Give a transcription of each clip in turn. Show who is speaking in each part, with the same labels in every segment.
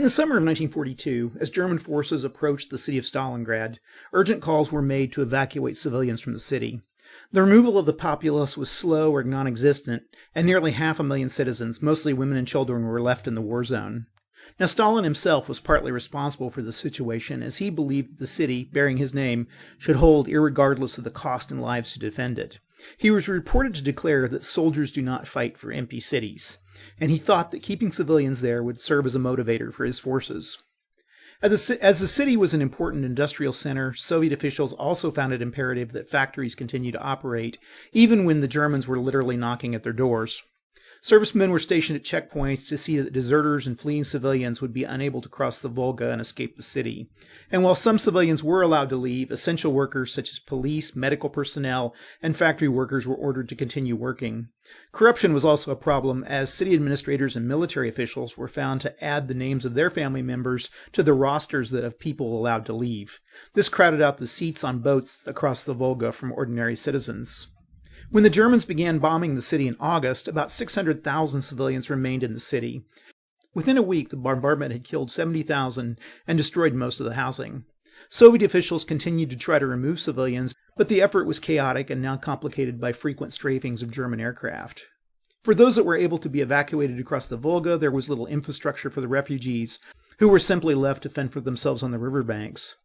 Speaker 1: In the summer of 1942, as German forces approached the city of Stalingrad, urgent calls were made to evacuate civilians from the city. The removal of the populace was slow or non-existent, and nearly 500,000 citizens, mostly women and children, were left in the war zone. Now, Stalin himself was partly responsible for the situation, as he believed that the city, bearing his name, should hold irregardless of the cost and lives to defend it. He was reported to declare that soldiers do not fight for empty cities, and he thought that keeping civilians there would serve as a motivator for his forces. As the city was an important industrial center, Soviet officials also found it imperative that factories continue to operate, even when the Germans were literally knocking at their doors. Servicemen were stationed at checkpoints to see that deserters and fleeing civilians would be unable to cross the Volga and escape the city. And while some civilians were allowed to leave, essential workers such as police, medical personnel, and factory workers were ordered to continue working. Corruption was also a problem, as city administrators and military officials were found to add the names of their family members to the rosters of people allowed to leave. This crowded out the seats on boats across the Volga from ordinary citizens. When the Germans began bombing the city in August, about 600,000 civilians remained in the city. Within a week, the bombardment had killed 70,000 and destroyed most of the housing. Soviet officials continued to try to remove civilians, but the effort was chaotic and now complicated by frequent strafings of German aircraft. For those that were able to be evacuated across the Volga, there was little infrastructure for the refugees, who were simply left to fend for themselves on the riverbanks.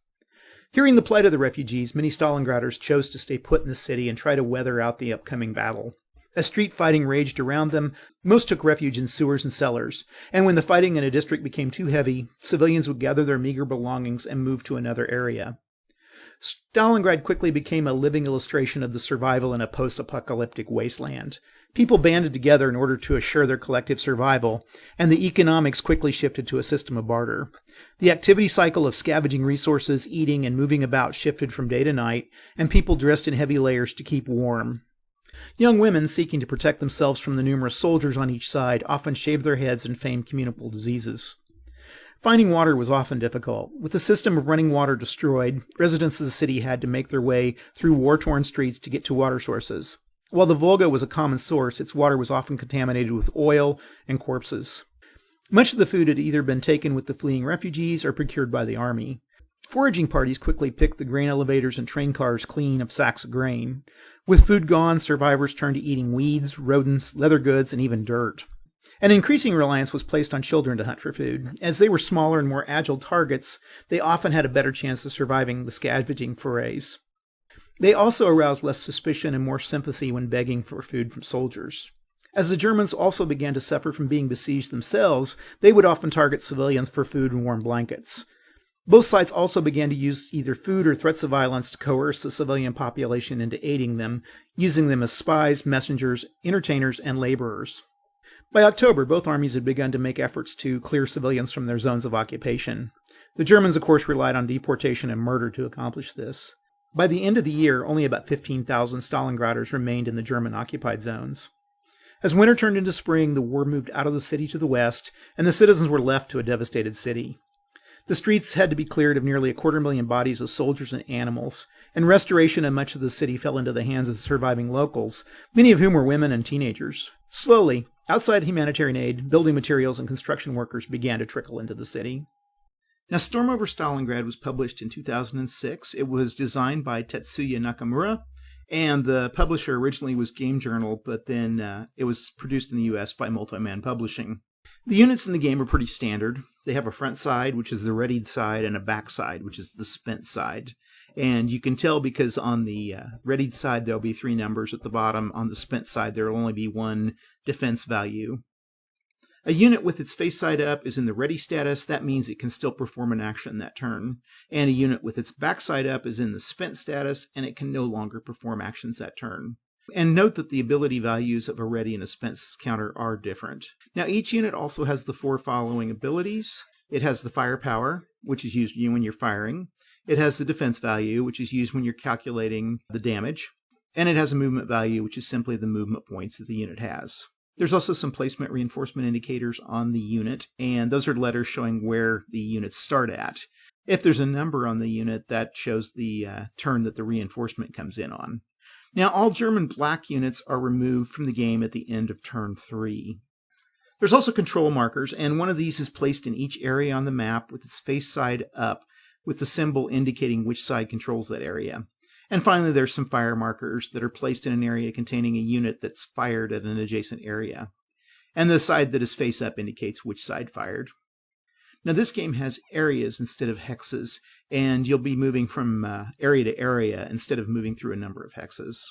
Speaker 1: Hearing the plight of the refugees, many Stalingraders chose to stay put in the city and try to weather out the upcoming battle. As street fighting raged around them, most took refuge in sewers and cellars, and when the fighting in a district became too heavy, civilians would gather their meager belongings and move to another area. Stalingrad quickly became a living illustration of the survival in a post-apocalyptic wasteland. People banded together in order to assure their collective survival, and the economics quickly shifted to a system of barter. The activity cycle of scavenging resources, eating, and moving about shifted from day to night, and people dressed in heavy layers to keep warm. Young women, seeking to protect themselves from the numerous soldiers on each side, often shaved their heads and feigned communicable diseases. Finding water was often difficult. With the system of running water destroyed, residents of the city had to make their way through war-torn streets to get to water sources. While the Volga was a common source, its water was often contaminated with oil and corpses. Much of the food had either been taken with the fleeing refugees or procured by the army. Foraging parties quickly picked the grain elevators and train cars clean of sacks of grain. With food gone, survivors turned to eating weeds, rodents, leather goods, and even dirt. An increasing reliance was placed on children to hunt for food. As they were smaller and more agile targets, they often had a better chance of surviving the scavenging forays. They also aroused less suspicion and more sympathy when begging for food from soldiers. As the Germans also began to suffer from being besieged themselves, they would often target civilians for food and warm blankets. Both sides also began to use either food or threats of violence to coerce the civilian population into aiding them, using them as spies, messengers, entertainers, and laborers. By October, both armies had begun to make efforts to clear civilians from their zones of occupation. The Germans, of course, relied on deportation and murder to accomplish this. By the end of the year, only about 15,000 Stalingraders remained in the German-occupied zones. As winter turned into spring, the war moved out of the city to the west, and the citizens were left to a devastated city. The streets had to be cleared of nearly 250,000 bodies of soldiers and animals, and restoration of much of the city fell into the hands of the surviving locals, many of whom were women and teenagers. Slowly, outside humanitarian aid, building materials and construction workers began to trickle into the city. Now, Storm Over Stalingrad was published in 2006. It was designed by Tetsuya Nakamura, and the publisher originally was Game Journal, but then it was produced in the US by Multiman Publishing. The units in the game are pretty standard. They have a front side, which is the readied side, and a back side, which is the spent side. And you can tell because on the readied side, there'll be 3 numbers at the bottom. On the spent side, there will only be 1 defense value. A unit with its face side up is in the ready status. That means it can still perform an action that turn. And a unit with its back side up is in the spent status, and it can no longer perform actions that turn. And note that the ability values of a ready and a spent counter are different. Now, each unit also has the 4 following abilities. It has the firepower, which is used when you're firing. It has the defense value, which is used when you're calculating the damage. And it has a movement value, which is simply the movement points that the unit has. There's also some placement reinforcement indicators on the unit, and those are letters showing where the units start at. If there's a number on the unit, that shows the turn that the reinforcement comes in on. Now, all German black units are removed from the game at the end of turn 3. There's also control markers, and one of these is placed in each area on the map with its face side up, with the symbol indicating which side controls that area. And finally, there's some fire markers that are placed in an area containing a unit that's fired at an adjacent area. And the side that is face up indicates which side fired. Now, this game has areas instead of hexes, and you'll be moving from area to area instead of moving through a number of hexes.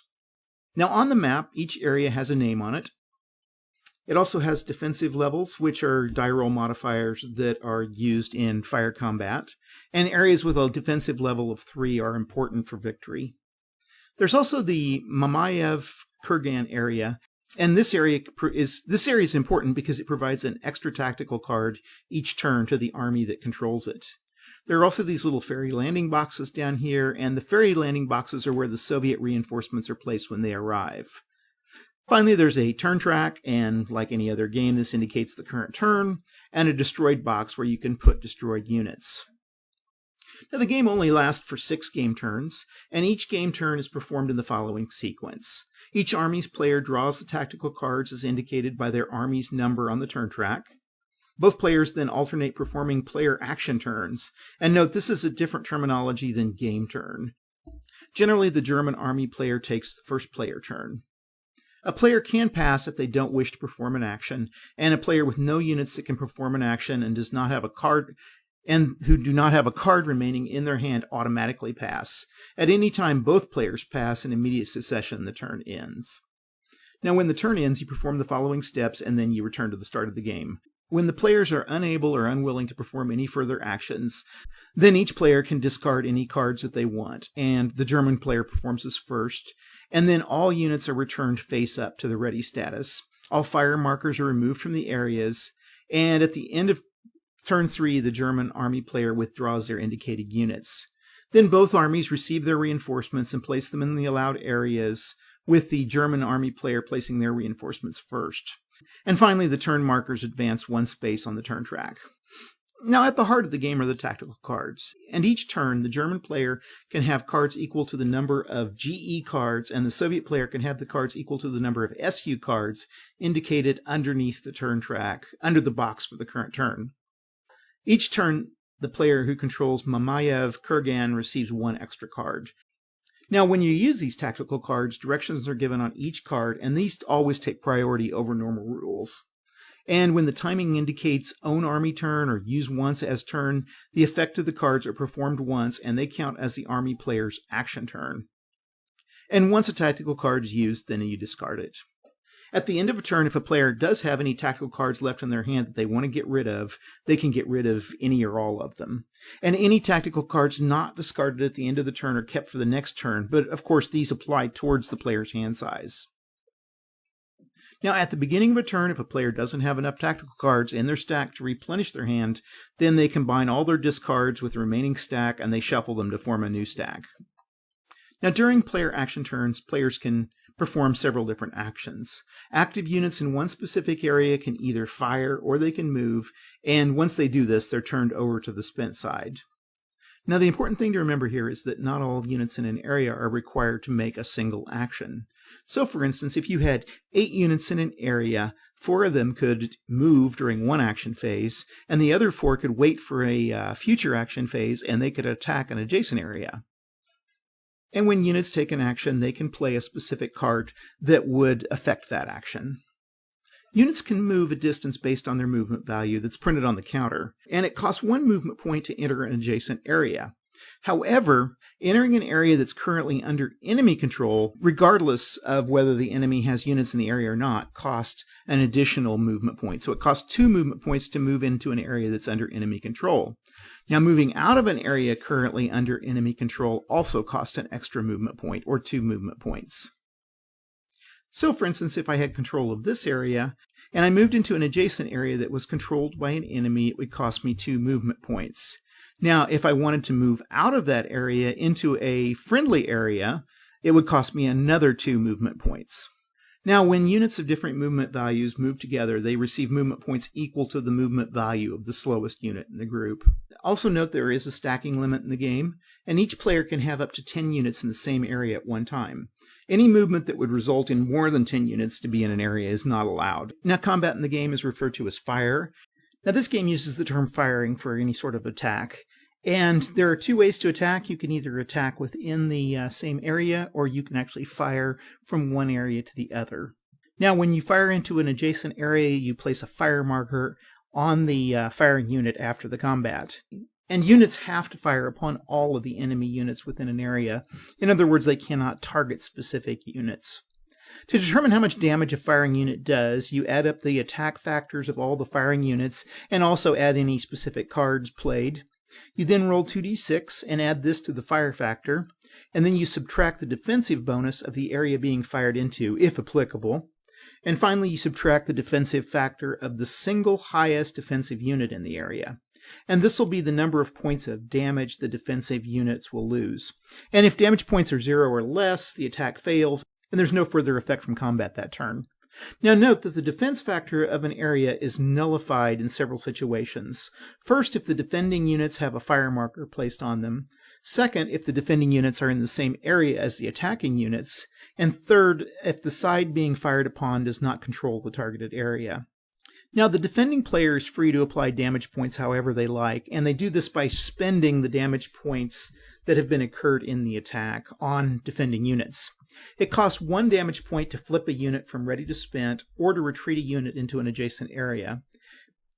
Speaker 1: Now, on the map, each area has a name on it. It also has defensive levels, which are die roll modifiers that are used in fire combat, and areas with a defensive level of 3 are important for victory. There's also the Mamayev-Kurgan area, and this area is important because it provides an extra tactical card each turn to the army that controls it. There are also these little ferry landing boxes down here, and the ferry landing boxes are where the Soviet reinforcements are placed when they arrive. Finally, there's a turn track, and like any other game, this indicates the current turn, and a destroyed box where you can put destroyed units. Now, the game only lasts for 6 game turns, and each game turn is performed in the following sequence. Each army's player draws the tactical cards as indicated by their army's number on the turn track. Both players then alternate performing player action turns, and note this is a different terminology than game turn. Generally, the German army player takes the first player turn. A player can pass if they don't wish to perform an action, and a player with no units that can perform an action and does not have a card who do not have a card remaining in their hand automatically pass. At any time both players pass in immediate succession, the turn ends. Now, when the turn ends, you perform the following steps and then you return to the start of the game. When the players are unable or unwilling to perform any further actions, then each player can discard any cards that they want, and the German player performs this first, and then all units are returned face up to the ready status. All fire markers are removed from the areas, and at the end of turn 3, the German army player withdraws their indicated units. Then both armies receive their reinforcements and place them in the allowed areas, with the German army player placing their reinforcements first. And finally, the turn markers advance 1 space on the turn track. Now, at the heart of the game are the tactical cards, and each turn the German player can have cards equal to the number of GE cards, and the Soviet player can have the cards equal to the number of SU cards indicated underneath the turn track, under the box for the current turn. Each turn, the player who controls Mamayev-Kurgan receives 1 extra card. Now, when you use these tactical cards, directions are given on each card, and these always take priority over normal rules. And when the timing indicates own army turn or use once as turn, the effect of the cards are performed once, and they count as the army player's action turn. And once a tactical card is used, then you discard it. At the end of a turn, if a player does have any tactical cards left in their hand that they want to get rid of, they can get rid of any or all of them. And any tactical cards not discarded at the end of the turn are kept for the next turn, but of course these apply towards the player's hand size. Now, at the beginning of a turn, if a player doesn't have enough tactical cards in their stack to replenish their hand, then they combine all their discards with the remaining stack and they shuffle them to form a new stack. Now, during player action turns, players can perform several different actions. Active units in one specific area can either fire or they can move, and once they do this, they're turned over to the spent side. Now, the important thing to remember here is that not all units in an area are required to make a single action. So, for instance, if you had 8 units in an area, 4 of them could move during one action phase, and the other 4 could wait for a future action phase, and they could attack an adjacent area. And when units take an action, they can play a specific card that would affect that action. Units can move a distance based on their movement value that's printed on the counter, and it costs 1 movement point to enter an adjacent area. However, entering an area that's currently under enemy control, regardless of whether the enemy has units in the area or not, costs an additional movement point. So it costs 2 movement points to move into an area that's under enemy control. Now, moving out of an area currently under enemy control also costs an extra movement point, or 2 movement points. So, for instance, if I had control of this area, and I moved into an adjacent area that was controlled by an enemy, it would cost me 2 movement points. Now, if I wanted to move out of that area into a friendly area, it would cost me another 2 movement points. Now, when units of different movement values move together, they receive movement points equal to the movement value of the slowest unit in the group. Also note there is a stacking limit in the game, and each player can have up to 10 units in the same area at one time. Any movement that would result in more than 10 units to be in an area is not allowed. Now, combat in the game is referred to as fire. Now, this game uses the term firing for any sort of attack. And there are two ways to attack. You can either attack within the same area, or you can actually fire from one area to the other. Now, when you fire into an adjacent area, you place a fire marker on the firing unit after the combat. And units have to fire upon all of the enemy units within an area. In other words, they cannot target specific units. To determine how much damage a firing unit does, you add up the attack factors of all the firing units and also add any specific cards played. You then roll 2d6 and add this to the fire factor, and then you subtract the defensive bonus of the area being fired into, if applicable. And finally, you subtract the defensive factor of the single highest defensive unit in the area. And this will be the number of points of damage the defensive units will lose. And if damage points are 0 or less, the attack fails, and there's no further effect from combat that turn. Now note that the defense factor of an area is nullified in several situations. First, if the defending units have a fire marker placed on them. Second, if the defending units are in the same area as the attacking units. And third, if the side being fired upon does not control the targeted area. Now, the defending player is free to apply damage points however they like, and they do this by spending the damage points that have been incurred in the attack on defending units. It costs 1 damage point to flip a unit from ready to spent or to retreat a unit into an adjacent area.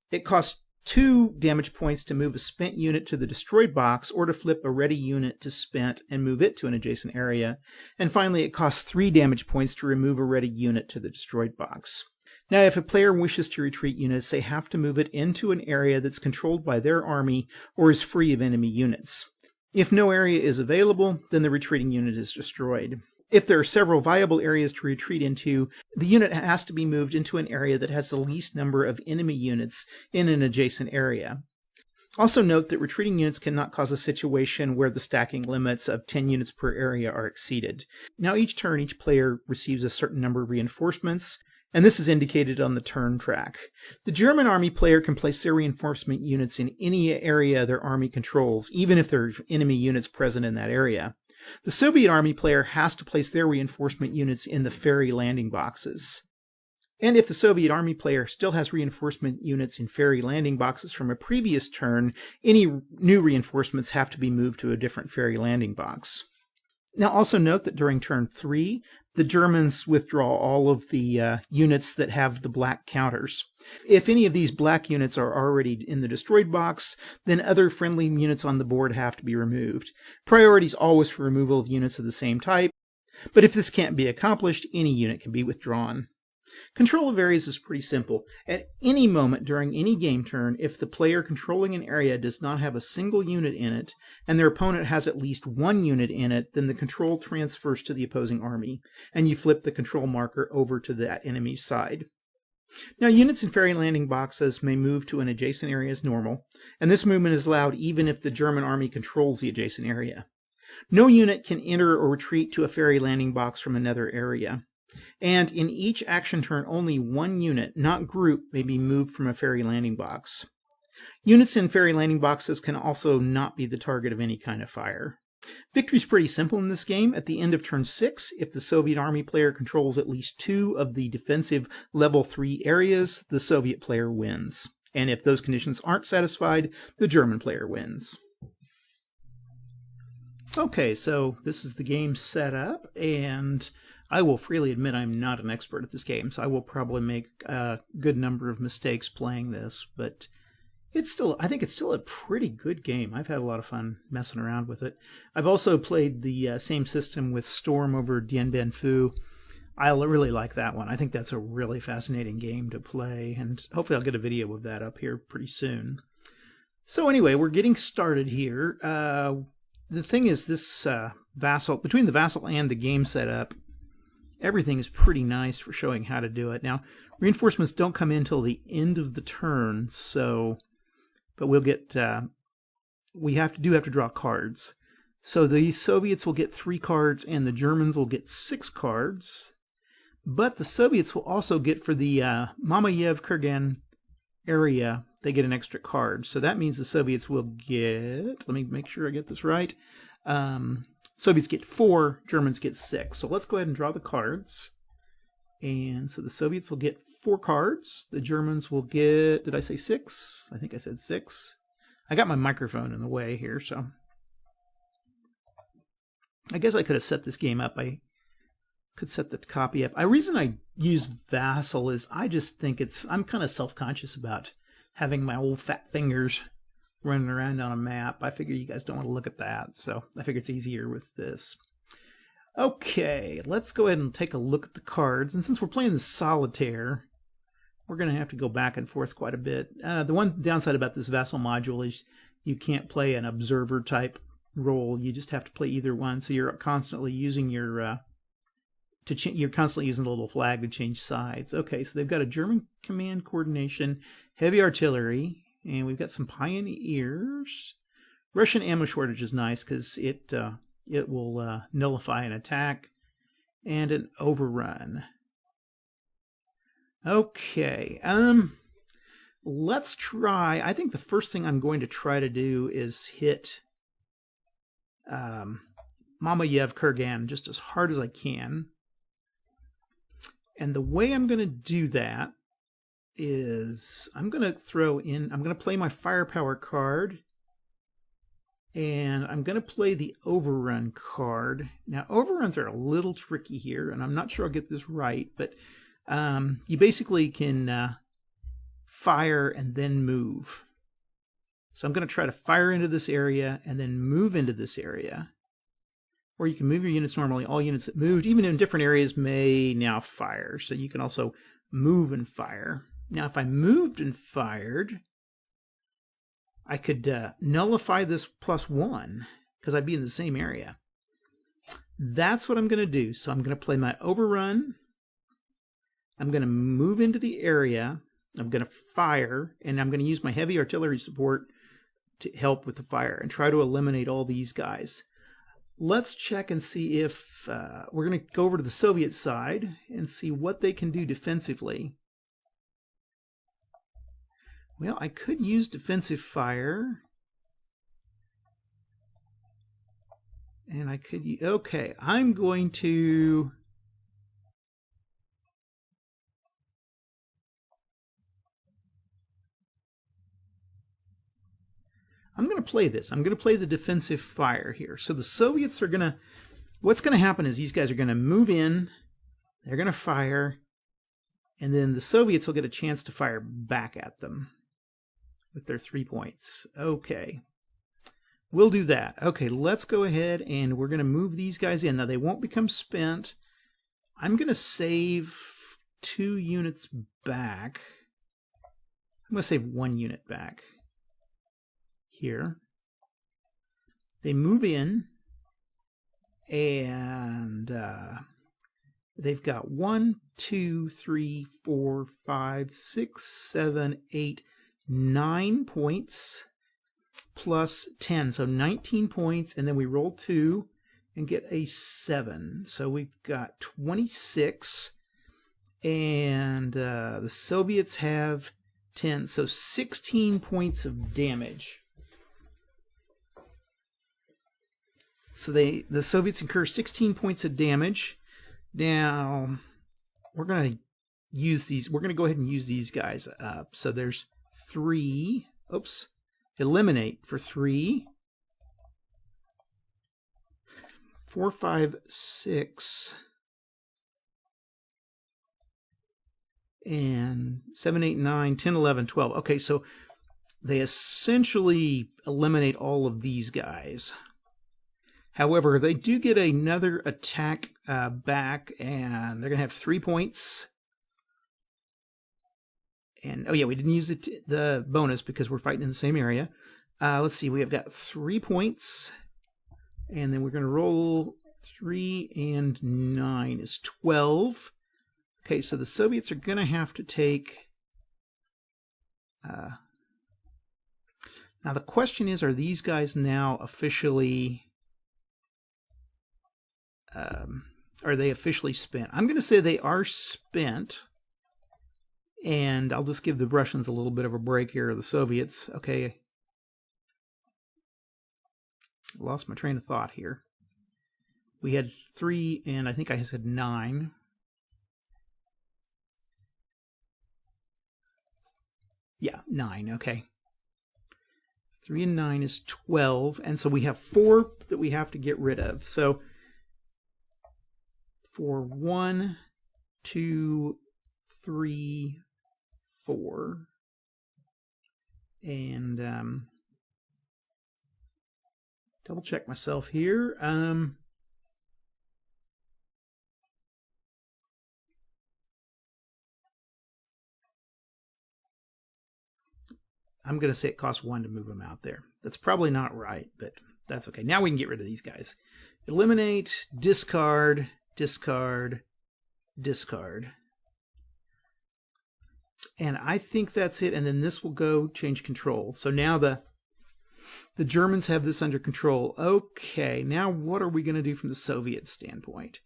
Speaker 1: It costs 2 damage points to move a spent unit to the destroyed box or to flip a ready unit to spent and move it to an adjacent area. And finally, it costs 3 damage points to remove a ready unit to the destroyed box. Now, if a player wishes to retreat units, they have to move it into an area that's controlled by their army or is free of enemy units. If no area is available, then the retreating unit is destroyed. If there are several viable areas to retreat into, the unit has to be moved into an area that has the least number of enemy units in an adjacent area. Also note that retreating units cannot cause a situation where the stacking limits of 10 units per area are exceeded. Now, each turn, each player receives a certain number of reinforcements, and this is indicated on the turn track. The German army player can place their reinforcement units in any area their army controls, even if there are enemy units present in that area. The Soviet army player has to place their reinforcement units in the ferry landing boxes. And if the Soviet army player still has reinforcement units in ferry landing boxes from a previous turn, any new reinforcements have to be moved to a different ferry landing box. Now also note that during turn 3, the Germans withdraw all of the units that have the black counters. If any of these black units are already in the destroyed box, then other friendly units on the board have to be removed. Priority is always for removal of units of the same type, but if this can't be accomplished, any unit can be withdrawn. Control of areas is pretty simple. At any moment during any game turn, if the player controlling an area does not have a single unit in it, and their opponent has at least 1 unit in it, then the control transfers to the opposing army, and you flip the control marker over to that enemy's side. Now, units in ferry landing boxes may move to an adjacent area as normal, and this movement is allowed even if the German army controls the adjacent area. No unit can enter or retreat to a ferry landing box from another area. And in each action turn, only 1 unit, not group, may be moved from a ferry landing box. Units in ferry landing boxes can also not be the target of any kind of fire. Victory is pretty simple in this game. At the end of turn 6, if the Soviet army player controls at least 2 of the defensive level 3 areas, the Soviet player wins. And if those conditions aren't satisfied, the German player wins. Okay, so this is the game set up, and I will freely admit I'm not an expert at this game, so I will probably make a good number of mistakes playing this, but I think it's still a pretty good game. I've had a lot of fun messing around with it. I've also played the same system with Storm Over Dien Bien Phu. I really like that one. I think that's a really fascinating game to play, and hopefully I'll get a video of that up here pretty soon. So anyway, we're getting started here. The thing is, this vassal, between the vassal and the game setup, everything is pretty nice for showing how to do it. Now, reinforcements don't come in until the end of the turn, but we'll get, we do have to draw cards. So the Soviets will get 3 cards and the Germans will get 6 cards. But the Soviets will also get, for the Mamayev-Kurgan area, they get an extra card. So that means the Soviets will get, let me make sure I get this right, Soviets get 4, Germans get 6. So let's go ahead and draw the cards. And so the Soviets will get 4 cards. The Germans will get, did I say 6? I think I said 6. I got my microphone in the way here, so I guess I could have set this game up. I could set the copy up. The reason I use Vassal is I just think I'm kind of self-conscious about having my old fat fingers running around on a map. I figure you guys don't want to look at that, so I figure it's easier with this. Okay, let's go ahead and take a look at the cards. And since we're playing the solitaire, we're going to have to go back and forth quite a bit. The one downside about this Vassal module is you can't play an observer type role. You just have to play either one. So you're constantly using your you're constantly using the little flag to change sides. Okay, so they've got a German command coordination, heavy artillery, and we've got some pioneers. Russian ammo shortage is nice because it will nullify an attack, and an overrun. Okay, let's try. I think the first thing I'm going to try to do is hit Mamayev Kurgan just as hard as I can. And the way I'm going to do that is I'm going to play my firepower card, and I'm going to play the overrun card. Now, overruns are a little tricky here, and I'm not sure I'll get this right, but you basically can fire and then move. So I'm going to try to fire into this area and then move into this area. Or you can move your units normally. All units that moved, even in different areas, may now fire. So you can also move and fire. Now, if I moved and fired, I could nullify this +1 because I'd be in the same area. That's what I'm going to do. So I'm going to play my overrun. I'm going to move into the area. I'm going to fire, and I'm going to use my heavy artillery support to help with the fire and try to eliminate all these guys. Let's check and see if we're going to go over to the Soviet side and see what they can do defensively. Well, I could use defensive fire. And I could, okay, I'm going to play this. I'm going to play the defensive fire here. So the Soviets are going to, what's going to happen is these guys are going to move in, they're going to fire, and then the Soviets will get a chance to fire back at them with their 3 points. Okay. We'll do that. Okay, let's go ahead and we're going to move these guys in. Now, they won't become spent. I'm going to save 2 units back. I'm going to save 1 unit back here. They move in, and they've got 1, 2, 3, 4, 5, 6, 7, 8, 9 points plus 10, so 19 points, and then we roll 2 and get a 7. So we've got 26, and the Soviets have 10, so 16 points of damage. So the Soviets incur 16 points of damage. Now, we're going to use these. We're going to go ahead and use these guys up. So there's 3. Oops. Eliminate for 3. 4, 5, 6. And 7, 8, 9, 10, 11, 12. Okay, so they essentially eliminate all of these guys. However, they do get another attack back, and they're going to have 3 points. And, oh yeah, we didn't use the bonus because we're fighting in the same area. Let's see, we have got 3 points. And then we're going to roll 3 and 9 is 12. Okay, so the Soviets are going to have to take... now the question is, are these guys now officially... are they officially spent? I'm going to say they are spent. And I'll just give the Russians a little bit of a break here, or the Soviets. Okay. I lost my train of thought here. We had 3, and I think I said 9. Yeah, 9, okay. 3 and 9 is 12, and so we have 4 that we have to get rid of. So for 1, 2, 3, 4, and double check myself here. I'm going to say it costs 1 to move them out there. That's probably not right, but that's okay. Now we can get rid of these guys. Eliminate, discard, discard, discard. And I think that's it, and then this will go change control. So now the Germans have this under control. Okay, now what are we going to do from the Soviet standpoint?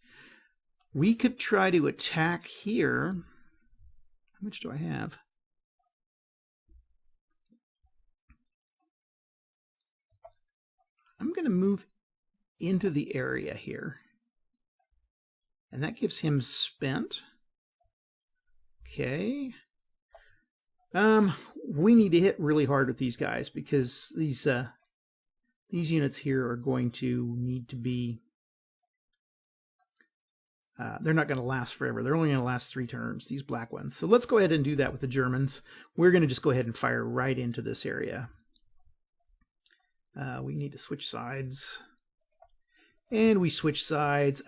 Speaker 1: We could try to attack here. How much do I have? I'm going to move into the area here. And that gives him spent. Okay. We need to hit really hard with these guys because these units here are going to need to be... they're not going to last forever. They're only going to last 3 turns, these black ones. So let's go ahead and do that with the Germans. We're going to just go ahead and fire right into this area. We need to switch sides. And we switch sides. We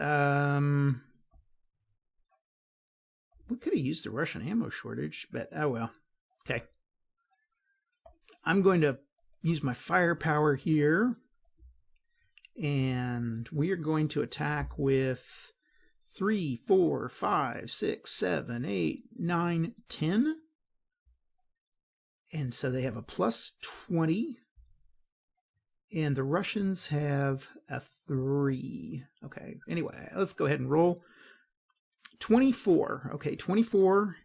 Speaker 1: could have used the Russian ammo shortage, but oh well. Okay. I'm going to use my firepower here. And we are going to attack with 3, 4, 5, 6, 7, 8, 9, 10. And so they have a plus 20. And the Russians have a 3. Okay, anyway, let's go ahead and roll. 24. Okay, 24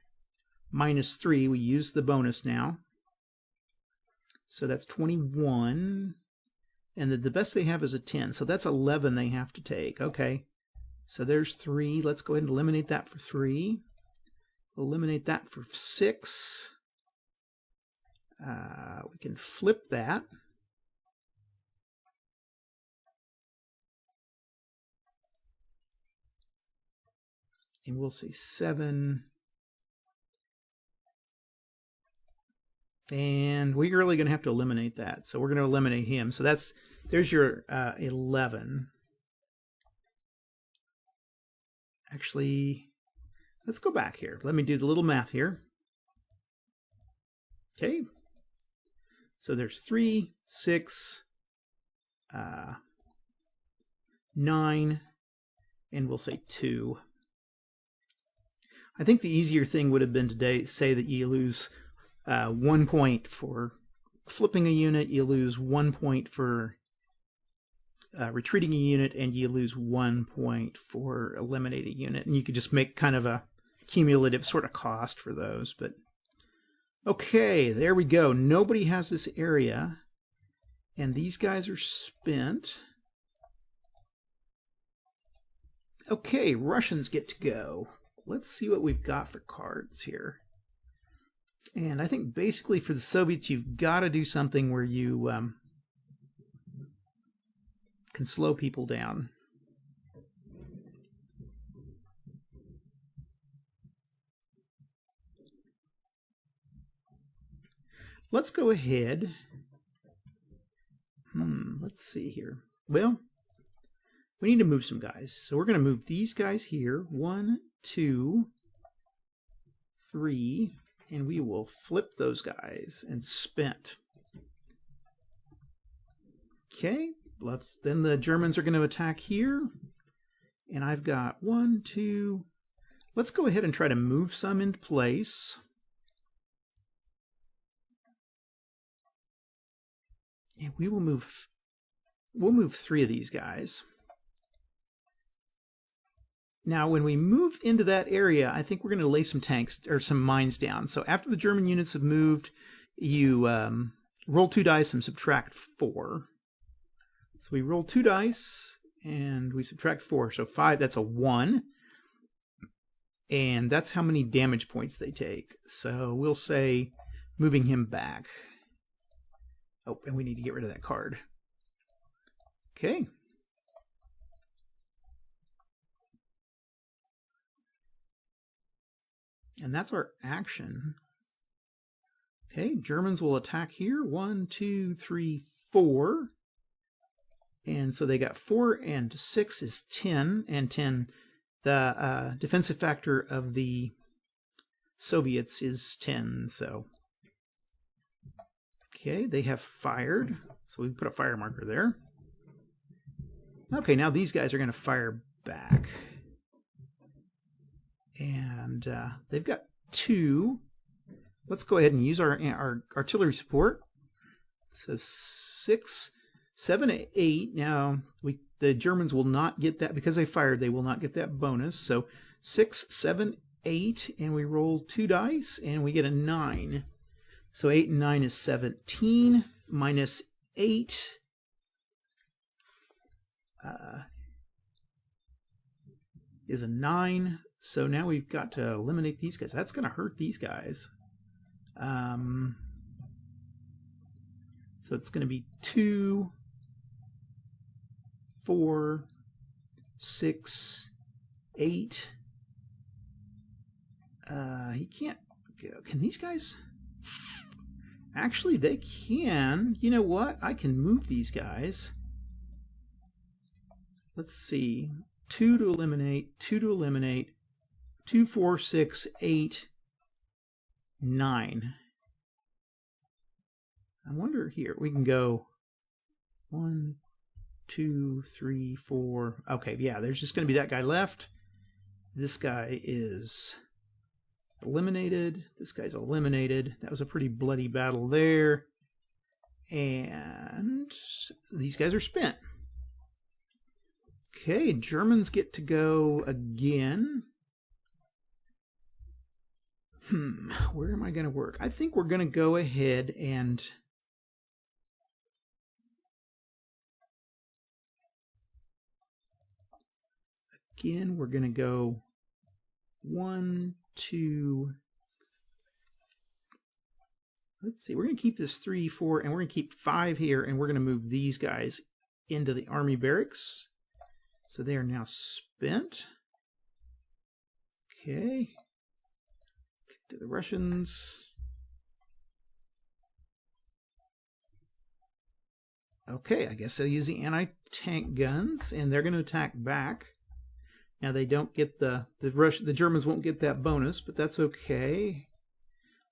Speaker 1: minus 3. We use the bonus now. So that's 21. And the best they have is a 10. So that's 11 they have to take. Okay, so there's 3. Let's go ahead and eliminate that for 3. Eliminate that for 6. We can flip that. And we'll say 7. And we're really going to have to eliminate that. So we're going to eliminate him. So there's your 11. Actually, let's go back here. Let me do the little math here. Okay. So there's 3, 6, 9, and we'll say 2. I think the easier thing would have been to say that you lose 1 point for flipping a unit, you lose 1 point for retreating a unit, and you lose 1 point for eliminating a unit. And you could just make kind of a cumulative sort of cost for those. But okay, there we go. Nobody has this area, and these guys are spent. Okay, Russians get to go. Let's see what we've got for cards here. And I think basically for the Soviets, you've got to do something where you can slow people down. Let's go ahead. Let's see here. Well, we need to move some guys. So we're going to move these guys here. 1, 2, 3, and we will flip those guys and spent. Okay, then the Germans are going to attack here. And I've got 1, 2. Let's go ahead and try to move some into place. And we'll move 3 of these guys. Now, when we move into that area, I think we're going to lay some tanks or some mines down. So after the German units have moved, you roll 2 dice and subtract 4. So we roll 2 dice, and we subtract 4. So 5, that's a 1. And that's how many damage points they take. So we'll say moving him back. Oh, and we need to get rid of that card. Okay. And that's our action. Okay, Germans will attack here. 1, 2, 3, 4. And so they got 4 and 6 is 10. And 10, the defensive factor of the Soviets is 10. So, okay, they have fired. So we put a fire marker there. Okay, now these guys are going to fire back. And they've got 2. Let's go ahead and use our artillery support. So 6, 7, 8. Now the Germans will not get that because they fired. They will not get that bonus. So 6, 7, 8, and we roll 2 dice, and we get a 9. So 8 and 9 is 17 minus 8. Is a 9. So now we've got to eliminate these guys. That's going to hurt these guys. So it's going to be 2, 4, 6, 8. He can't go. Can these guys? Actually, they can. You know what? I can move these guys. Let's see. 2 to eliminate, 2 to eliminate, 2, 4, 6, 8, 9. I wonder here, we can go 1, 2, 3, 4. Okay, yeah, there's just going to be that guy left. This guy is eliminated. This guy's eliminated. That was a pretty bloody battle there. And these guys are spent. Okay, Germans get to go again. Where am I going to work? I think we're going to go ahead and again, we're going to go 1, 2. Let's see, we're going to keep this 3, 4, and we're going to keep 5 here, and we're going to move these guys into the army barracks. So they are now spent. Okay. Get the Russians. Okay, I guess they'll use the anti-tank guns, and they're going to attack back. Now they don't get the Germans won't get that bonus, but that's okay.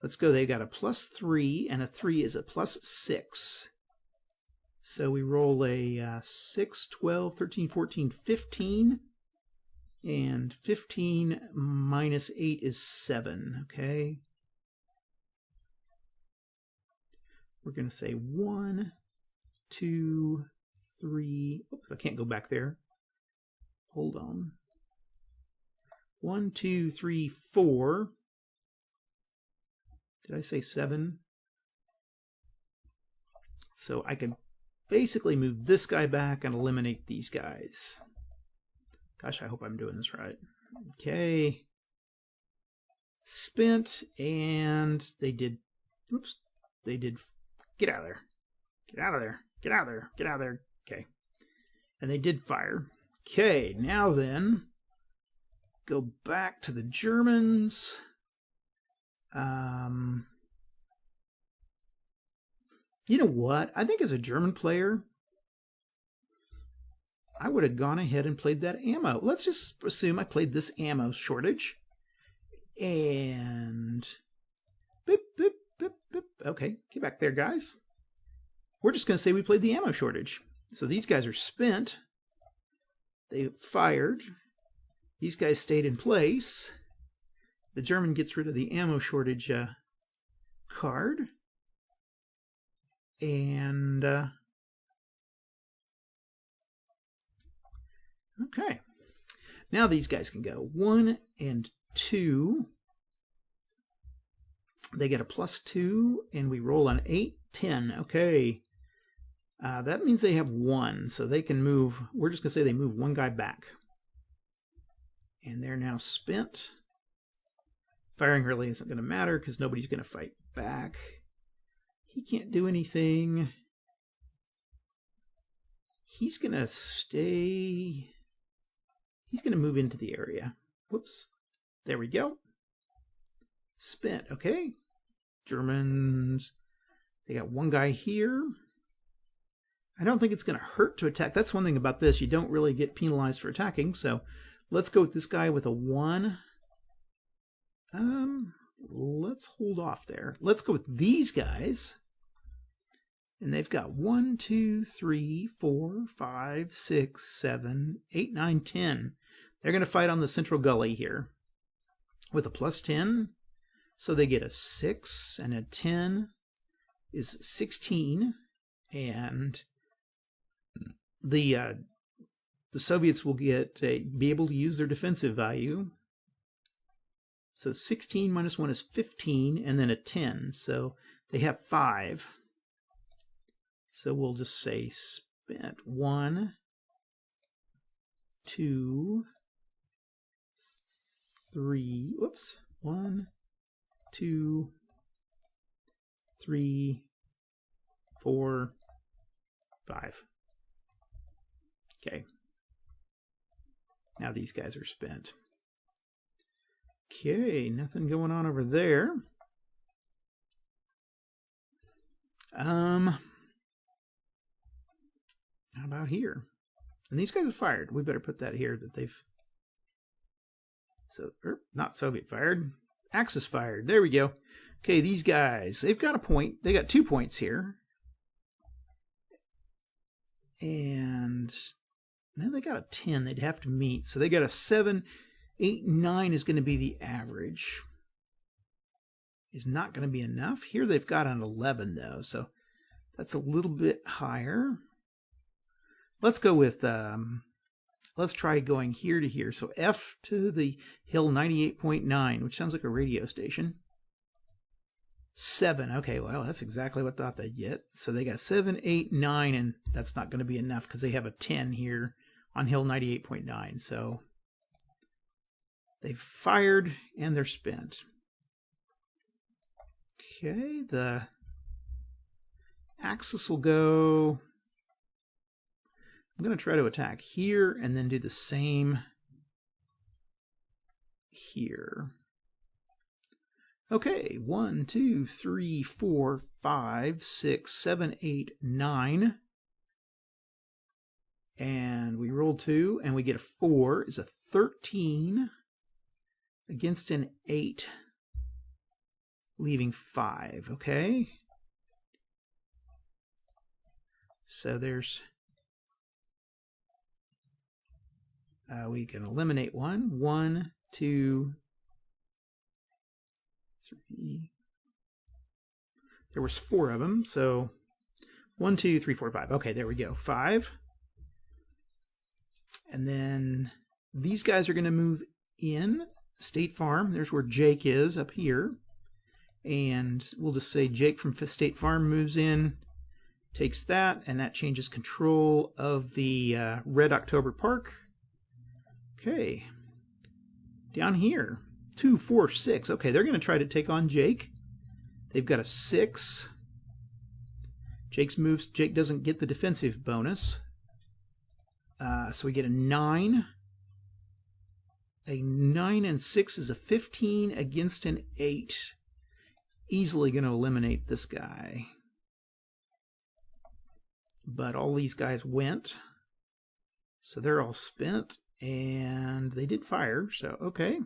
Speaker 1: Let's go. They got a +3, and a 3 is a +6. So we roll a 6, 12, 13, 14, 15. And 15 minus 8 is 7, okay? We're going to say 1, 2, 3. Oops, I can't go back there. Hold on. 1, 2, 3, 4. Did I say 7? So I can basically move this guy back and eliminate these guys. Gosh, I hope I'm doing this right. Okay. Spent, and they did, oops, they did, get out of there. Get out of there. Get out of there. Get out of there. Okay. And they did fire. Okay, now then, go back to the Germans. You know what? I think as a German player, I would have gone ahead and played that ammo. Let's just assume I played this ammo shortage. And boop, boop, boop, boop. Okay, get back there, guys. We're just going to say we played the ammo shortage. So these guys are spent. They fired. These guys stayed in place. The German gets rid of the ammo shortage card. And okay. Now these guys can go 1 and 2. They get a +2, and we roll on 8, 10. Okay. That means they have 1, so they can move. We're just going to say they move 1 guy back. And they're now spent. Firing really isn't going to matter because nobody's going to fight back. He can't do anything. He's going to stay. He's going to move into the area. Whoops. There we go. Spent. Okay. Germans. They got 1 guy here. I don't think it's going to hurt to attack. That's one thing about this. You don't really get penalized for attacking. So let's go with this guy with a 1. Let's hold off there. Let's go with these guys. And they've got 1, 2, 3, 4, 5, 6, 7, 8, 9, 10. They're going to fight on the central gully here with a +10. So they get a 6 and a 10 is 16. And the Soviets will get be able to use their defensive value. So 16 minus 1 is 15, and then a 10. So they have 5. So we'll just say spent 1, 2, 3. Whoops. 1, 2, 3, 4, 5. Okay. Now these guys are spent. Okay, nothing going on over there. How about here? And these guys are fired. We better put that here that they've... So, not Soviet fired. Axis fired. There we go. Okay, these guys, they've got a point. They got 2 points here. And now they got a 10 they'd have to meet. So they got a 7, 8, 9 is going to be the average. Is not going to be enough. Here they've got an 11 though, so that's a little bit higher. Let's go with, let's try going here to here. So F to the hill 98.9, which sounds like a radio station. 7. Okay, well, that's exactly what I thought they'd get. So they got 7, 8, 9, and that's not going to be enough because they have a 10 here on hill 98.9. So they've fired and they're spent. Okay, the Axis will go... I'm going to try to attack here and then do the same here. Okay, 1, 2, 3, 4, 5, 6, 7, 8, 9. And we roll 2 and we get a 4 is a 13 against an 8, leaving 5. Okay. So there's... we can eliminate 1. 1, 2, 3. There was 4 of them, so 1, 2, 3, 4, 5. Okay, there we go. 5. And then these guys are going to move in. State Farm, there's where Jake is up here. And we'll just say Jake from State Farm moves in, takes that, and that changes control of the Red October Park. Okay, down here, 2, 4, 6. Okay, they're going to try to take on Jake. They've got a 6. Jake's moves. Jake doesn't get the defensive bonus. So we get a 9. A 9 and 6 is a 15 against an 8. Easily going to eliminate this guy. But all these guys went. So they're all spent. And they did fire, so okay.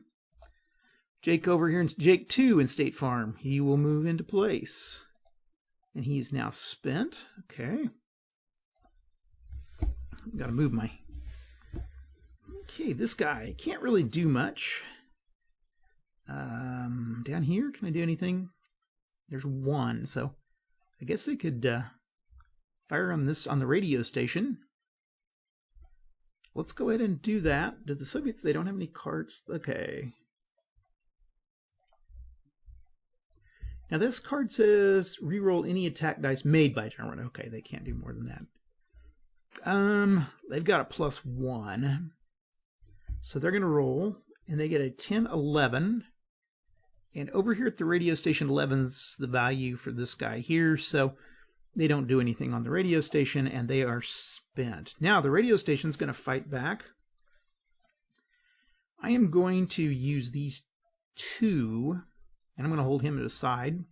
Speaker 1: Jake over here, Jake 2 in State Farm. He will move into place. And he is now spent. Okay. Got to move my... Okay, this guy can't really do much. Down here, can I do anything? There's 1, so I guess they could fire on this on the radio station. Let's go ahead and do that. Did the Soviets, they don't have any carts? Okay. Now this card says reroll any attack dice made by German. Okay, they can't do more than that. They've got a +1. So they're going to roll, and they get a 10, 11. And over here at the radio station, 11's the value for this guy here, so they don't do anything on the radio station, and they are spent. Now, the radio station's going to fight back. I am going to use these 2, and I'm going to hold him to the side.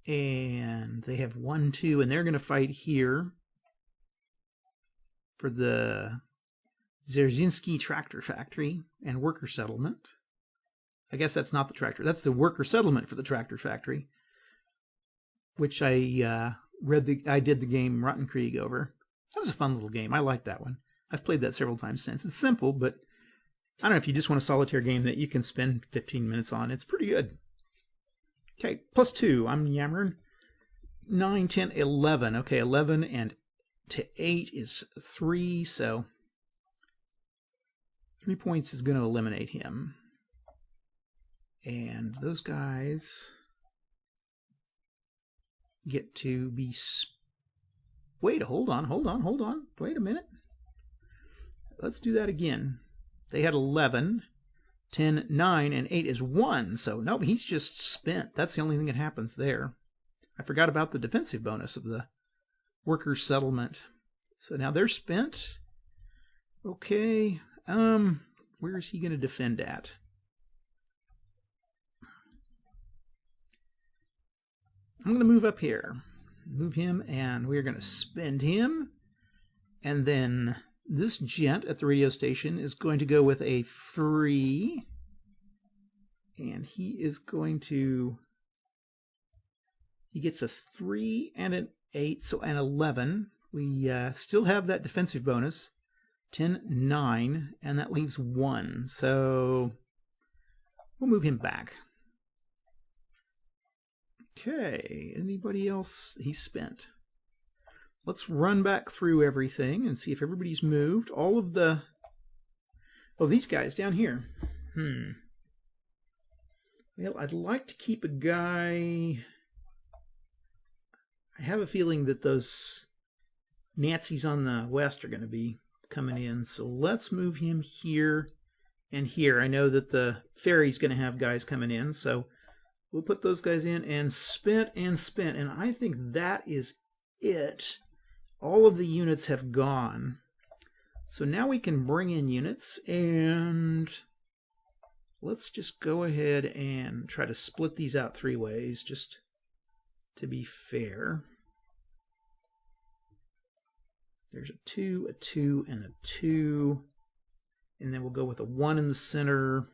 Speaker 1: And they have 1, 2, and they're going to fight here for the Dzerzhinsky Tractor Factory and Worker Settlement. I guess that's not the tractor. That's the Worker Settlement for the Tractor Factory, which I did the game Rotten Krieg over. That was a fun little game. I like that one. I've played that several times since. It's simple, but I don't know if you just want a solitaire game that you can spend 15 minutes on. It's pretty good. Okay, +2. I'm yammering. 9, 10, 11. Okay, 11 and to 8 is 3, so 3 points is going to eliminate him. And those guys get to be... Wait, hold on. Wait a minute. Let's do that again. They had 11, 10, 9, and 8 is 1. So, nope, he's just spent. That's the only thing that happens there. I forgot about the defensive bonus of the Worker Settlement. So now they're spent. Okay. Where is he going to defend at? I'm going to move up here. Move him, and we're going to spend him. And then this gent at the radio station is going to go with a 3. And he is going to... He gets a 3 and an 8, so an 11. We still have that defensive bonus. 10, 9, and that leaves 1. So we'll move him back. Okay, anybody else? He's spent. Let's run back through everything and see if everybody's moved. All of the... Oh, these guys down here. Well, I'd like to keep a guy... I have a feeling that those Nazis on the west are going to be coming in. So let's move him here and here. I know that the ferry's going to have guys coming in, so we'll put those guys in and spent and spent. And I think that is it. All of the units have gone. So now we can bring in units, and let's just go ahead and try to split these out 3 ways, just to be fair. There's a 2, a 2, and a 2. And then we'll go with a 1 in the center.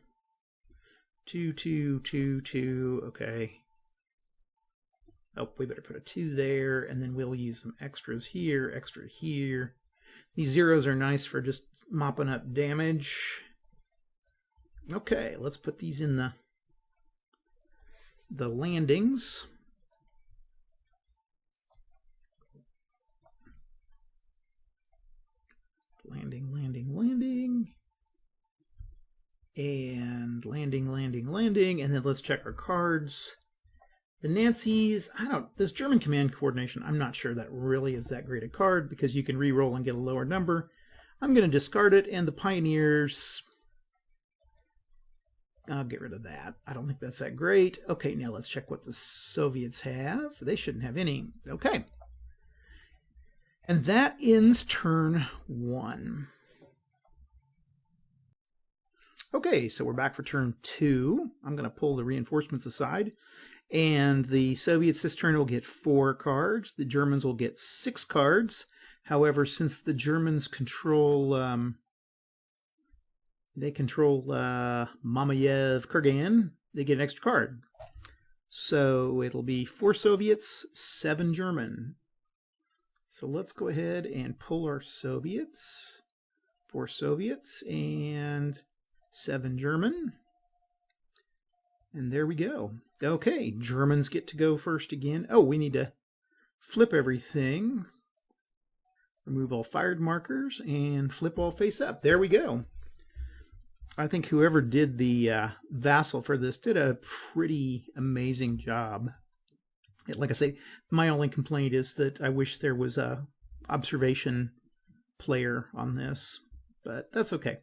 Speaker 1: 2, 2, 2, 2. Okay. Oh, we better put a 2 there. And then we'll use some extras here, extra here. These zeros are nice for just mopping up damage. Okay, let's put these in the landings. Landing, landing, landing. And landing, landing, landing. And then let's check our cards. The Nazis, this German command coordination, I'm not sure that really is that great a card because you can re-roll and get a lower number. I'm going to discard it. And the Pioneers, I'll get rid of that. I don't think that's that great. Okay, now let's check what the Soviets have. They shouldn't have any. Okay. And that ends turn 1. Okay, so we're back for turn 2. I'm going to pull the reinforcements aside. And the Soviets this turn will get 4 cards. The Germans will get 6 cards. However, since the Germans control... They control Mamayev Kurgan, they get an extra card. So it'll be 4 Soviets, 7 German. So let's go ahead and pull our Soviets. 4 Soviets and 7 German. And there we go. Okay, Germans get to go first again. Oh, we need to flip everything. Remove all fired markers and flip all face up. There we go. I think whoever did the vassal for this did a pretty amazing job. Like I say, my only complaint is that I wish there was a observation player on this, but that's okay.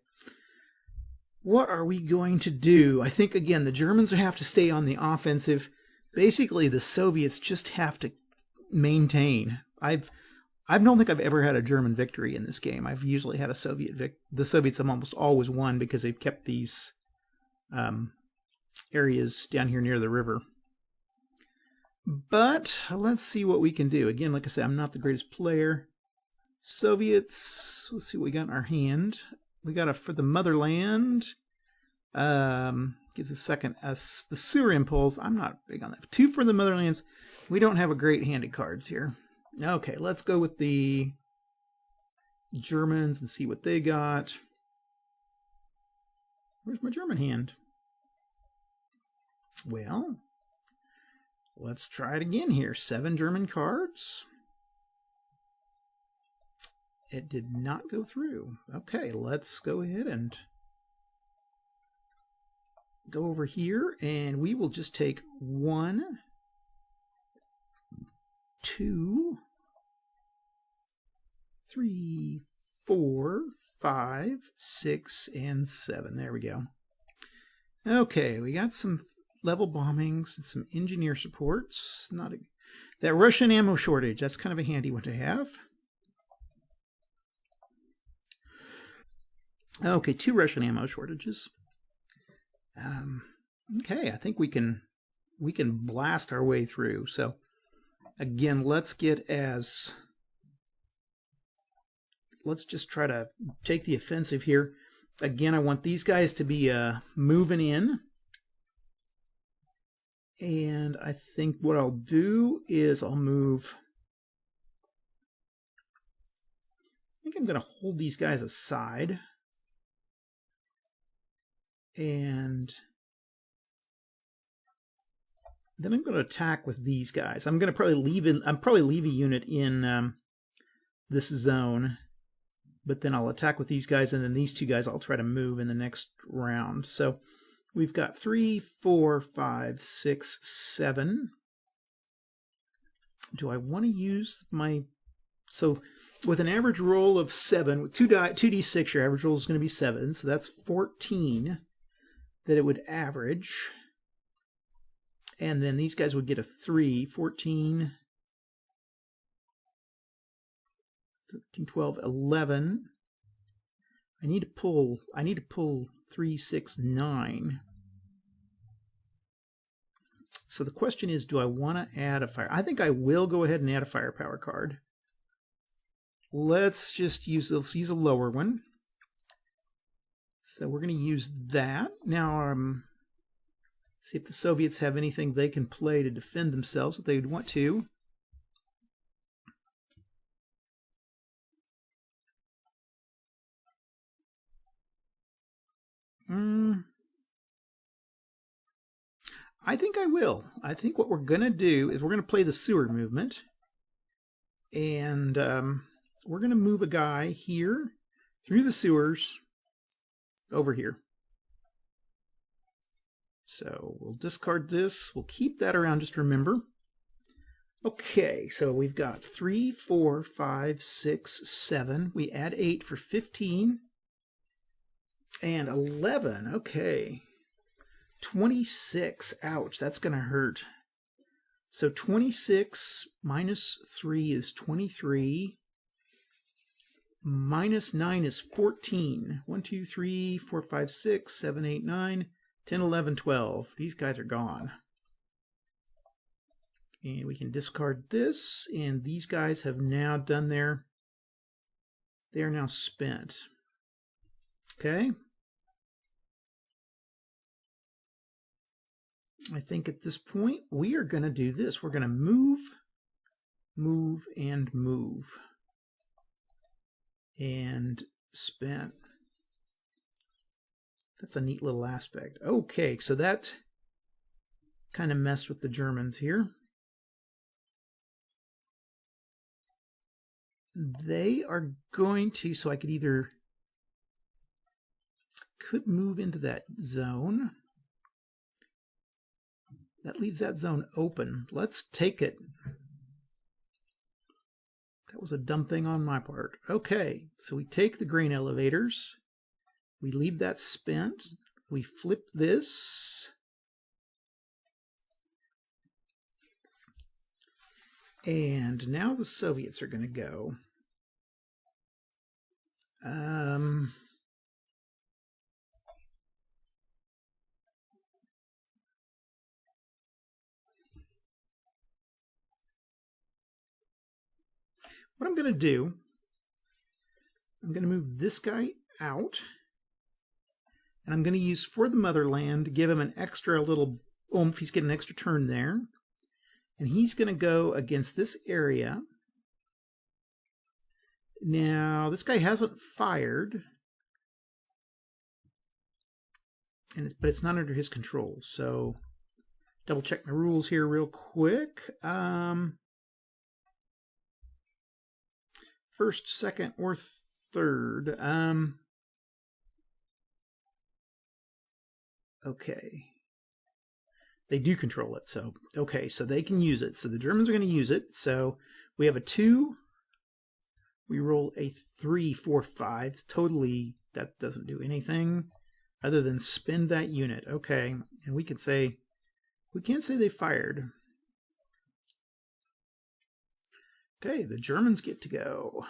Speaker 1: What are we going to do? I think, again, the Germans have to stay on the offensive. Basically, the Soviets just have to maintain. I don't think I've ever had a German victory in this game. I've usually had a Soviet the Soviets have almost always won because they've kept these areas down here near the river. But let's see what we can do. Again, like I said, I'm not the greatest player. Soviets, let's see what we got in our hand. We got a for the motherland. Gives a second us the sewer impulse. I'm not big on that. 2 for the motherlands. We don't have a great hand of cards here. Okay, let's go with the Germans and see what they got. Where's my German hand? Well, let's try it again here. 7 German cards. It did not go through. Okay, let's go ahead and go over here, and we will just take 1, 2, 3, 4, 5, 6, and 7. There we go. Okay, we got some level bombings and some engineer supports. That Russian ammo shortage, that's kind of a handy one to have. Okay, 2 Russian ammo shortages. Okay, I think we can blast our way through. So again, let's just try to take the offensive here. Again, I want these guys to be moving in. And I think what I'll do is I'll move. I think I'm going to hold these guys aside. And then I'm going to attack with these guys. I'm going to probably leave a unit in this zone, but then I'll attack with these guys, and then these 2 guys I'll try to move in the next round. So we've got 3, 4, 5, 6, 7. Do I want to use my... So with an average roll of 7, with 2d6, your average roll is going to be 7, so that's 14 that it would average. And then these guys would get a 3, 14, 13, 12, 11. I need to pull 3, 6, 9. So the question is, do I want to add a fire? I think I will go ahead and add a firepower card. Let's use a lower one. So we're going to use that. Now, see if the Soviets have anything they can play to defend themselves if they would want to. I think I will. I think what we're going to do is we're going to play the sewer movement. And we're going to move a guy here through the sewers over here. So we'll discard this. We'll keep that around just to remember. Okay, so we've got 3, 4, 5, 6, 7. We add 8 for 15. And 11. Okay. 26. Ouch, that's going to hurt. So 26 minus 3 is 23. Minus 9 is 14. 1, 2, 3, 4, 5, 6, 7, 8, 9, 10, 11, 12. These guys are gone. And we can discard this. And these guys have now done their... They are now spent. Okay. I think at this point we are going to do this. We're going to move, move, and move. And spent. That's a neat little aspect. Okay, so that kind of messed with the Germans here. They are going to, so I could could move into that zone. That leaves that zone open. Let's take it. That was a dumb thing on my part. Okay, so we take the grain elevators. We leave that spent. We flip this. And now the Soviets are going to go. What I'm going to do, I'm going to move this guy out. And I'm going to use for the motherland to give him an extra little oomph. He's getting an extra turn there. And he's going to go against this area. Now, this guy hasn't fired. But it's not under his control. So, double check my rules here real quick. First, second, or third. Okay. They do control it, so okay, so they can use it. So the Germans are going to use it. So we have a 2. We roll a 3, 4, 5. Totally, that doesn't do anything other than spend that unit. Okay, and we can't say they fired. Okay, the Germans get to go.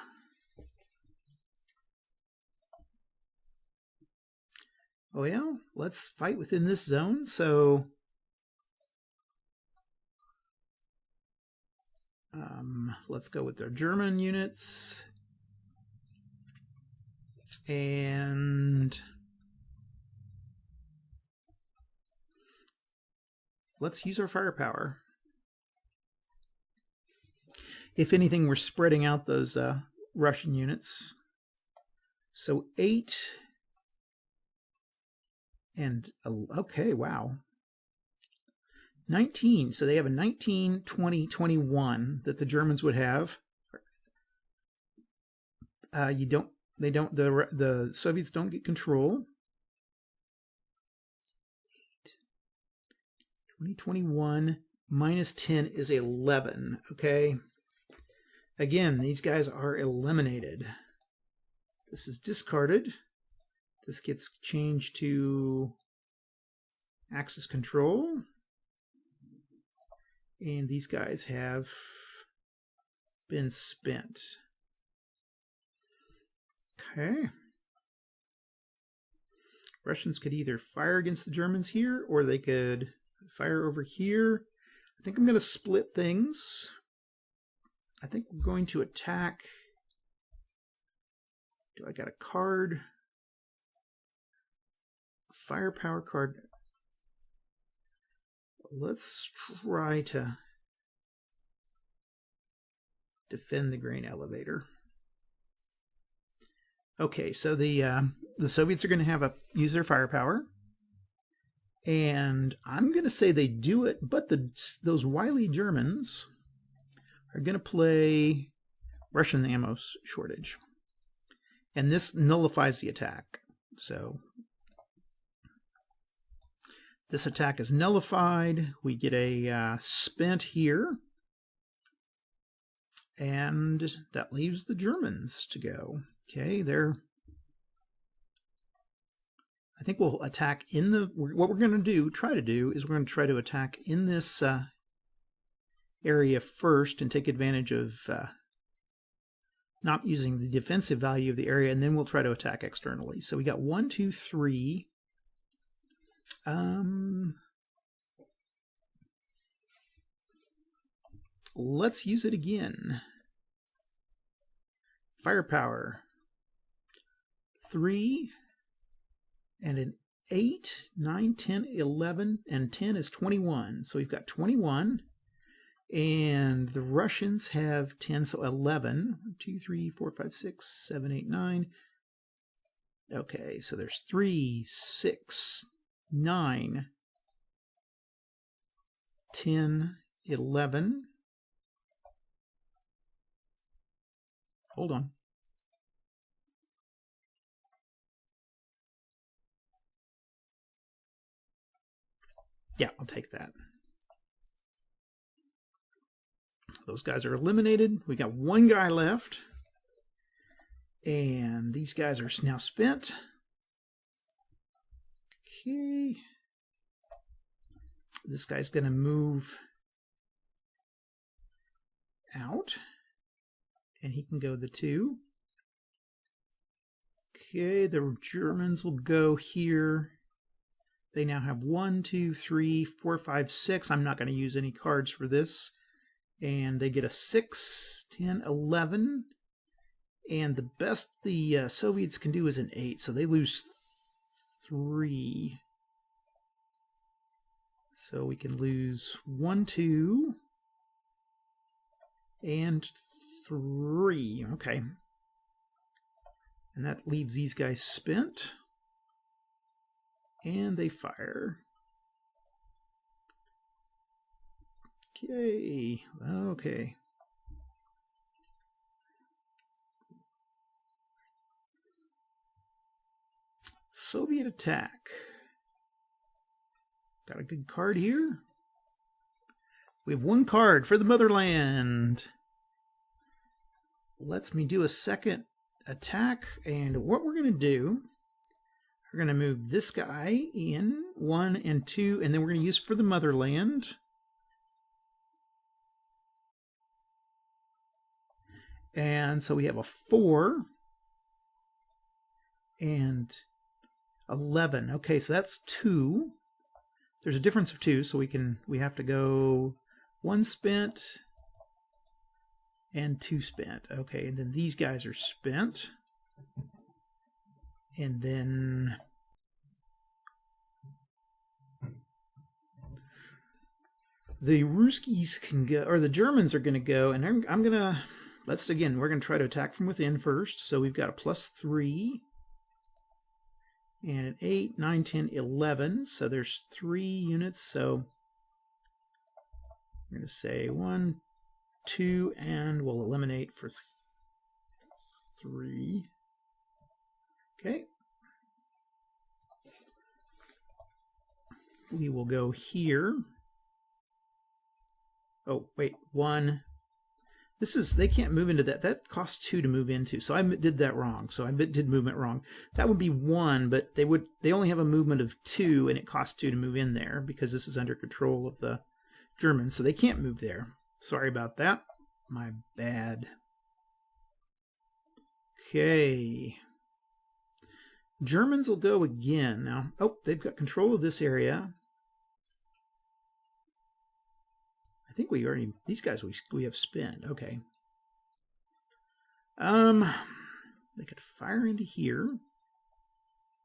Speaker 1: Oh yeah, let's fight within this zone. So let's go with their German units. And let's use our firepower. If anything, we're spreading out those Russian units. So 8 and okay, wow. 19. So they have a 19, 20, 21 that the Germans would have. The Soviets don't get control. 8, 20, 21 minus 10 is 11. Okay. Again, these guys are eliminated. This is discarded. This gets changed to Axis control. And these guys have been spent. Okay. Russians could either fire against the Germans here, or they could fire over here. I think I'm going to split things. I think we're going to attack. Do I got a card? Firepower card. Let's try to defend the grain elevator. Okay, so the Soviets are going to have use their firepower, and I'm going to say they do it, but those wily Germans are going to play Russian ammo shortage, and this nullifies the attack. So this attack is nullified. We get a spent here, and that leaves the Germans to go. Okay, I think we'll attack in what we're going to try to try to attack in this area first and take advantage of not using the defensive value of the area, and then we'll try to attack externally. So we got 1, 2, 3. Let's use it again. Firepower. 3 and an 8, 9, 10, 11, and 10 is 21. So we've got 21. And the Russians have 10, so 11. 1, 2, 3, 4, 5, 6, 7, 8, 9. Okay, so there's 3, 6, 9, 10, 11. Hold on. Yeah, I'll take that. Those guys are eliminated. We got one guy left. And these guys are now spent. Okay. This guy's going to move out. And he can go the 2. Okay, the Germans will go here. They now have 1, 2, 3, 4, 5, 6. I'm not going to use any cards for this. And they get a 6, 10, 11. And the best the Soviets can do is an 8. So they lose 3. So we can lose 1, 2, and 3. Okay. And that leaves these guys spent. And they fire. Okay. Okay. Soviet attack. Got a good card here. We have one card for the motherland. Lets me do a second attack. And what we're going to do, we're going to move this guy in 1 and 2, and then we're going to use for the motherland. And so we have a 4 and 11. Okay, so that's 2. There's a difference of 2, so we have to go 1 spent and 2 spent. Okay, and then these guys are spent. And then the Ruskies can go, or the Germans are going to go, and I'm going to, we're going to try to attack from within first. So we've got a +3 and an 8, 9, 10, 11. So there's 3 units. So I'm going to say 1, 2, and we'll eliminate for 3. Okay. We will go here. Oh, wait, 1. They can't move into that. That costs 2 to move into. So I did that wrong. So I did movement wrong. That would be 1, but they only have a movement of 2, and it costs 2 to move in there because this is under control of the Germans. So they can't move there. Sorry about that. My bad. Okay. Germans will go again. Now, oh, they've got control of this area. I think these guys we have spent. Okay. They could fire into here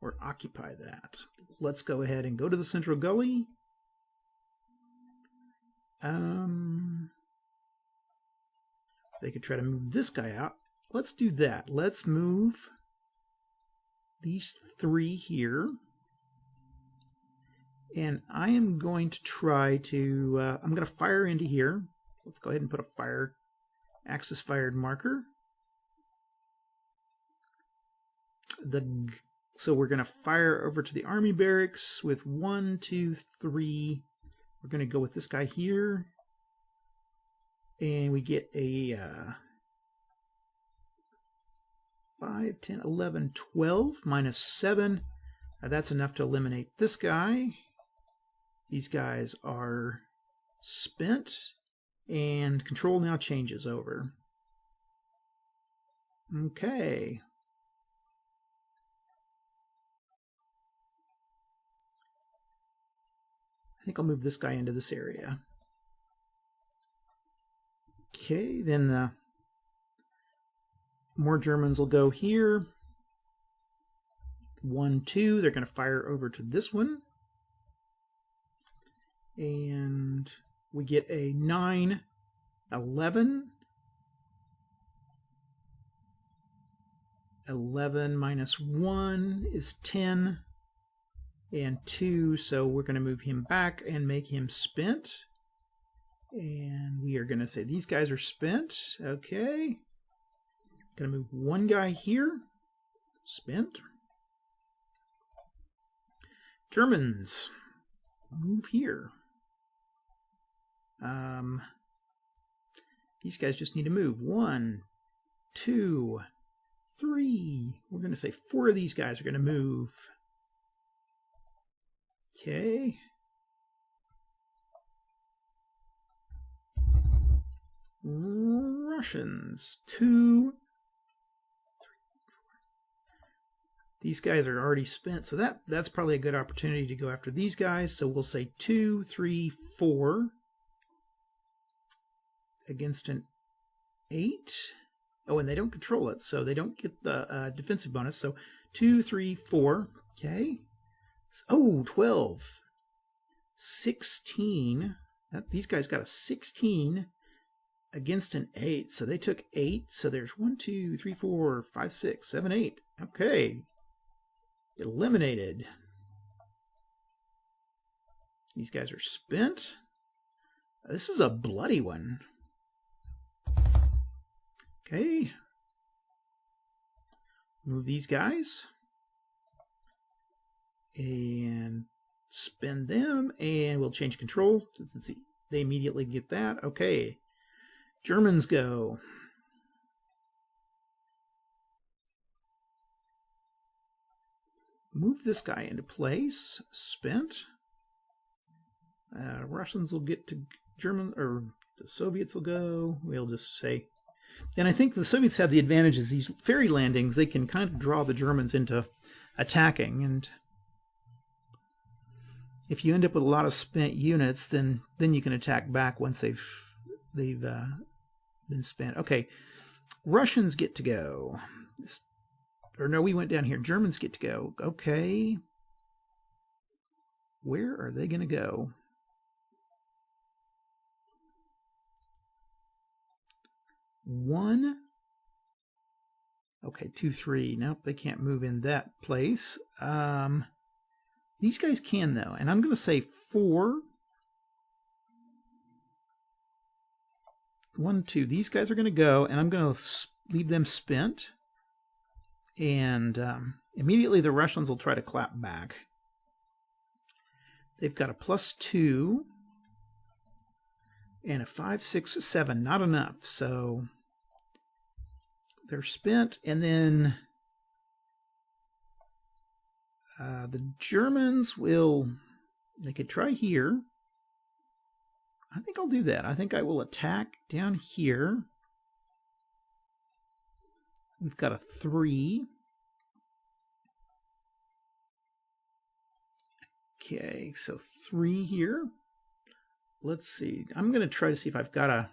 Speaker 1: or occupy that. Let's go ahead and go to the central gully. They could try to move this guy out. Let's do that. Let's move these 3 here. And I am going to try to, I'm going to fire into here. Let's go ahead and put a axis fired marker. So we're going to fire over to the army barracks with 1, 2, 3. We're going to go with this guy here. And we get a 5, 10, 11, 12, minus 7. That's enough to eliminate this guy. These guys are spent, and control now changes over. Okay. I think I'll move this guy into this area. Okay, then the more Germans will go here. 1, 2, they're going to fire over to this one. And we get a 9, 11. 11 minus 1 is 10. And 2, so we're going to move him back and make him spent. And we are going to say these guys are spent. Okay. Going to move one guy here. Spent. Germans. move here. These guys just need to move. 1, 2, 3. We're going to say 4 of these guys are going to move. Okay. Russians. 2, 3, 4. These guys are already spent, so that's probably a good opportunity to go after these guys. So we'll say 2, 3, 4 against an 8. Oh, and they don't control it, so they don't get the defensive bonus. So 2, 3, 4. Okay. Oh, 12. 16. These guys got a 16 against an 8. So they took 8. So there's 1, 2, 3, 4, 5, 6, 7, 8. Okay. Eliminated. These guys are spent. This is a bloody one. Okay. Move these guys. And spend them. And we'll change control. Since they immediately get that. Okay. Germans go. Move this guy into place. Spent. Russians will get to German, or the Soviets will go. We'll just say. And I think the Soviets have the advantage is these ferry landings. They can kind of draw the Germans into attacking. And if you end up with a lot of spent units, then you can attack back once they've been spent. Okay. Russians get to go. Or no, we went down here. Germans get to go. Okay. Where are they going to go? One. Okay, 2, 3. Nope, they can't move in that place. These guys can, though. And I'm going to say 4. 1, 2. These guys are going to go, and I'm going to leave them spent. And immediately the Russians will try to clap back. They've got a +2 and a 5, 6, 7. Not enough. So they're spent. And then the Germans will... They could try here. I think I'll do that. I think I will attack down here. We've got a 3. Okay, so 3 here. Let's see. I'm going to try to see if I've got a...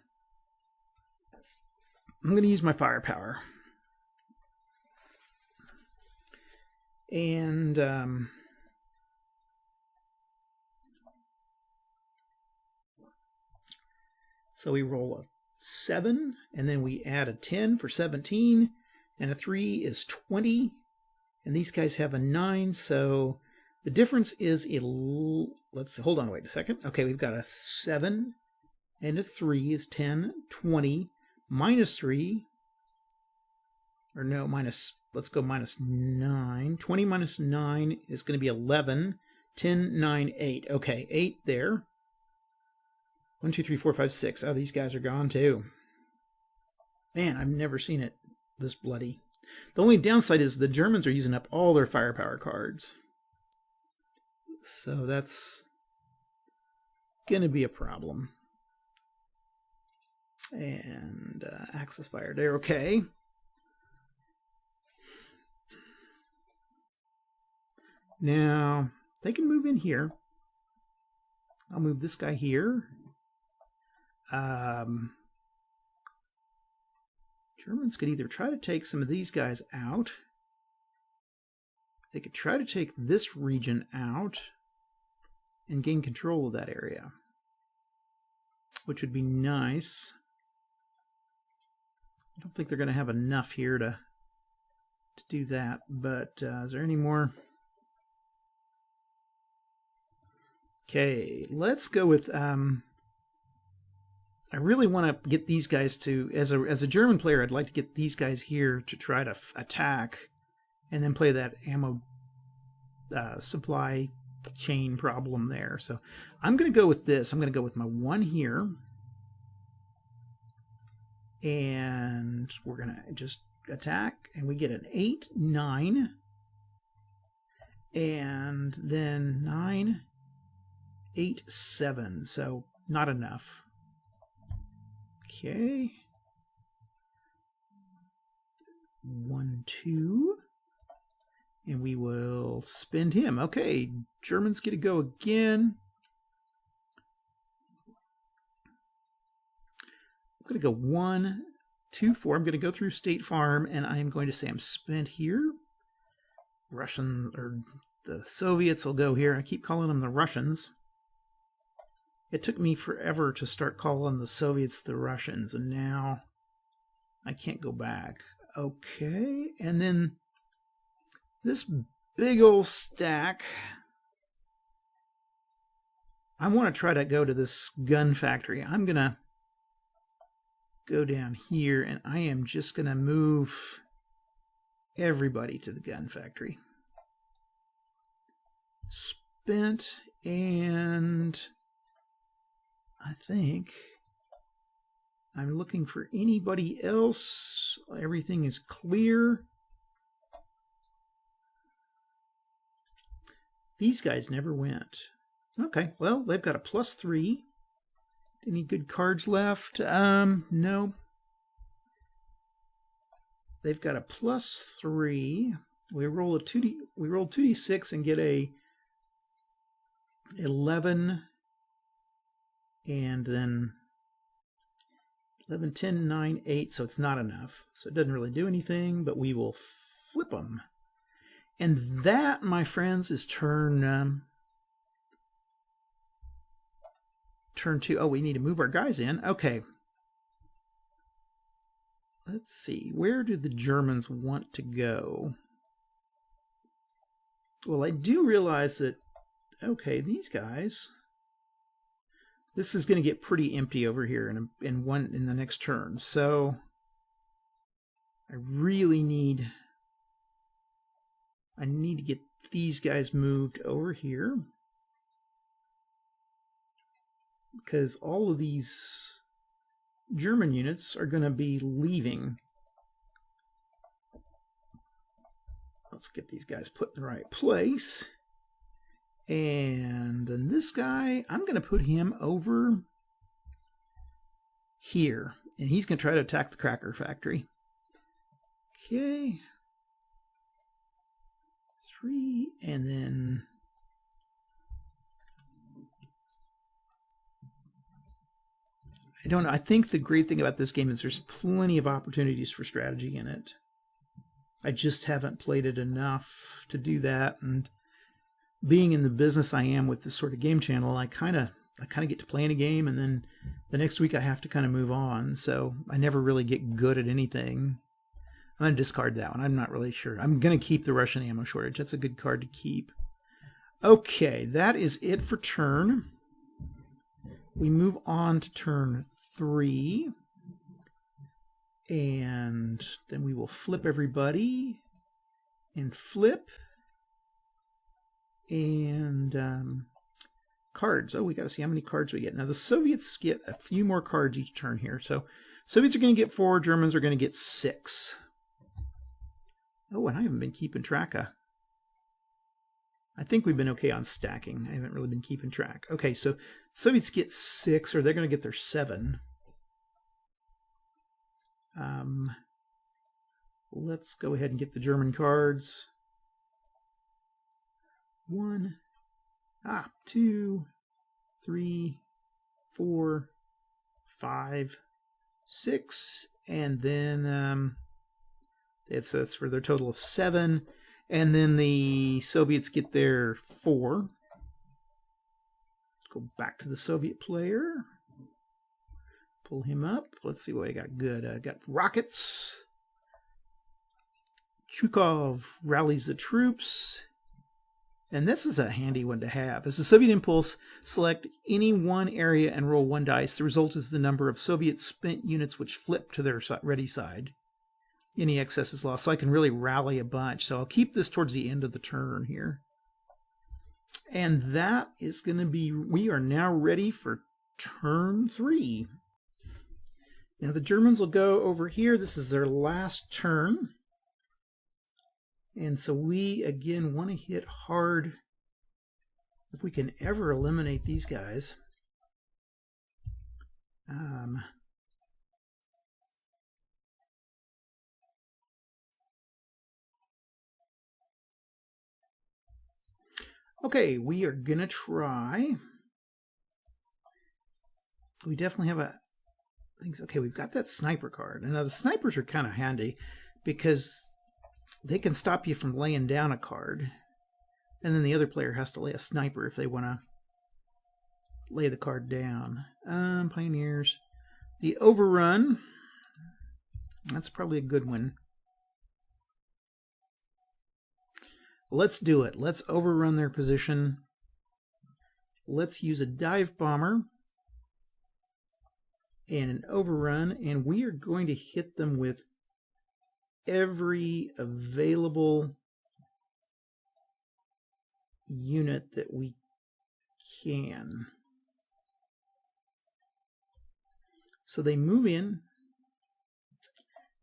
Speaker 1: I'm going to use my firepower. And... so we roll a 7, and then we add a 10 for 17. And a 3 is 20. And these guys have a 9. So the difference is, let's hold on, wait a second. Okay, we've got a 7 and a 3 is 10, 20, minus 3. Or no, minus, let's go minus 9. 20 minus 9 is going to be 11. 10, 9, 8. Okay, 8 there. 1, 2, 3, 4, 5, 6. Oh, these guys are gone too. Man, I've never seen it this bloody. The only downside is the Germans are using up all their firepower cards. So that's going to be a problem. And Axis fire there, okay. Now, they can move in here. I'll move this guy here. Germans could either try to take some of these guys out. They could try to take this region out and gain control of that area, which would be nice. I don't think they're going to have enough here to do that, but is there any more? Okay, let's go with... I really want to get these guys to, as a German player, I'd like to get these guys here to try to attack and then play that ammo supply chain problem there. So I'm going to go with this. I'm going to go with my 1 here. And we're going to just attack. And we get an 8, 9. And then 9, 8, 7. So not enough. Okay. 1, 2. And we will spend him. Okay, Germans get to go again. I'm going to go 1, 2, 4. I'm going to go through State Farm, and I'm going to say I'm spent here. Russian, or the Soviets will go here. I keep calling them the Russians. It took me forever to start calling the Soviets the Russians, and now I can't go back. Okay, and then this big old stack. I want to try to go to this gun factory. I'm going to go down here, and I am just going to move everybody to the gun factory. Spent, and I think I'm looking for anybody else. Everything is clear. These guys never went. Okay, well, they've got a +3. Any good cards left? No. They've got a +3. We roll a 2D. We roll 2d6 and get a 11, and then 11, 10, 9, 8. So it's not enough. So it doesn't really do anything. But we will flip them. And that, my friends, is turn 2. Oh, we need to move our guys in. Okay. Let's see. Where do the Germans want to go? Well, I do realize that, okay, these guys, this is going to get pretty empty over here in the next turn. So I really need... I need to get these guys moved over here, because all of these German units are going to be leaving. Let's get these guys put in the right place. And then this guy, I'm going to put him over here, and he's going to try to attack the cracker factory. Okay. 3, and then I don't know. I think the great thing about this game is there's plenty of opportunities for strategy in it. I just haven't played it enough to do that, and being in the business I am with this sort of game channel, I kind of get to playing a game, and then the next week I have to kind of move on. So I never really get good at anything. I'm going to discard that one. I'm not really sure. I'm going to keep the Russian ammo shortage. That's a good card to keep. Okay, that is it for turn. We move on to turn 3. And then we will flip everybody. And flip. And cards. Oh, we got to see how many cards we get. Now, the Soviets get a few more cards each turn here. So Soviets are going to get 4. Germans are going to get 6. Oh, and I haven't been keeping track of... I think we've been okay on stacking. I haven't really been keeping track. Okay, so Soviets get 6, or they're going to get their 7. Let's go ahead and get the German cards. 1, 2, 3, 4, 5, 6, and then that's for their total of 7. And then the Soviets get their 4. Let's go back to the Soviet player. Pull him up. Let's see what I got good. I got rockets. Chukov rallies the troops. And this is a handy one to have. As a Soviet impulse, select any one area and roll 1 dice. The result is the number of Soviet spent units which flip to their ready side. Any excess is lost, so I can really rally a bunch. So I'll keep this towards the end of the turn here. And that is going to be, we are now ready for turn 3. Now the Germans will go over here. This is their last turn. And so we, again, want to hit hard if we can ever eliminate these guys. Okay, we are going to try. We definitely have a... Okay, we've got that sniper card. And now the snipers are kind of handy because they can stop you from laying down a card. And then the other player has to lay a sniper if they want to lay the card down. Pioneers. The overrun. That's probably a good one. Let's do it. Let's overrun their position. Let's use a dive bomber and an overrun, and we are going to hit them with every available unit that we can. So they move in.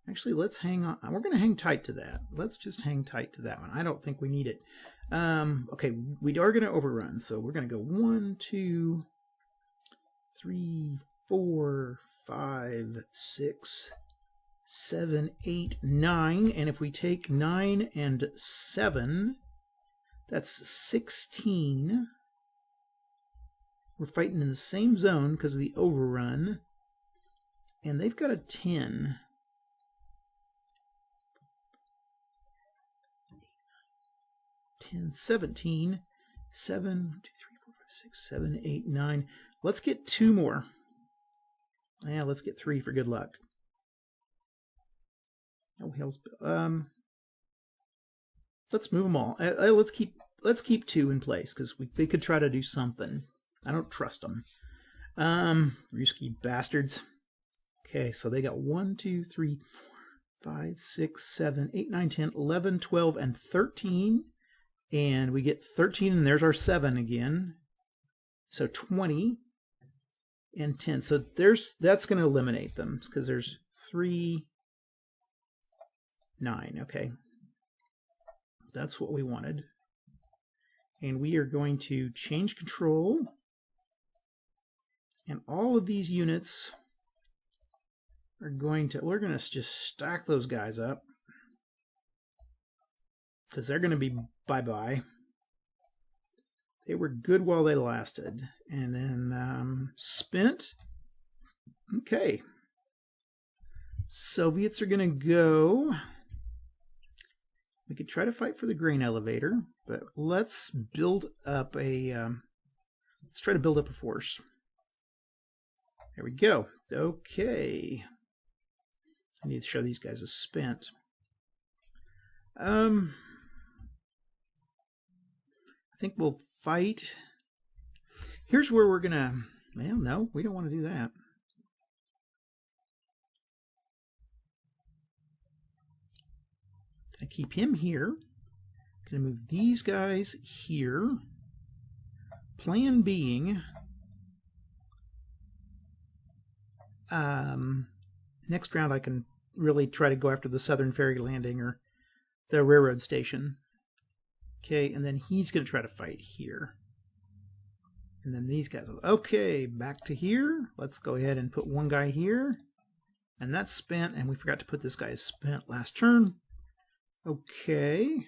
Speaker 1: Actually, let's hang on. We're going to hang tight to that. Let's just hang tight to that one. I don't think we need it. Okay, we are going to overrun. So we're going to go 1, 2, 3, 4, 5, 6, 7, 8, 9. And if we take 9 and 7, that's 16. We're fighting in the same zone because of the overrun. And they've got a 10. 10, 17, 7, 1, 2, 3, 4, 5, 6, 7, 8, 9. Let's get 2 more. Yeah, let's get 3 for good luck. Oh, hell's... let's move them all. Let's keep 2 in place because they could try to do something. I don't trust them. Risky bastards. Okay, so they got 1, 2, 3, 4, 5, 6, 7, 8, 9, 10, 11, 12, and 13. And we get 13, and there's our 7 again. So 20 and 10. So that's going to eliminate them because there's 3, 9. Okay. That's what we wanted. And we are going to change control. And all of these units are we're going to just stack those guys up. Because they're going to be bye-bye. They were good while they lasted. And then spent. Okay. Soviets are going to go. We could try to fight for the grain elevator. But let's build up let's try to build up a force. There we go. Okay. I need to show these guys as spent. I think we'll fight. Here's where we're gonna... Well, no, we don't want to do that. Gonna keep him here. Gonna move these guys here. Plan being... next round I can really try to go after the Southern Ferry Landing or the railroad station. Okay, and then he's going to try to fight here. And then these guys will... Okay, back to here. Let's go ahead and put one guy here. And that's spent, and we forgot to put this guy as spent last turn. Okay.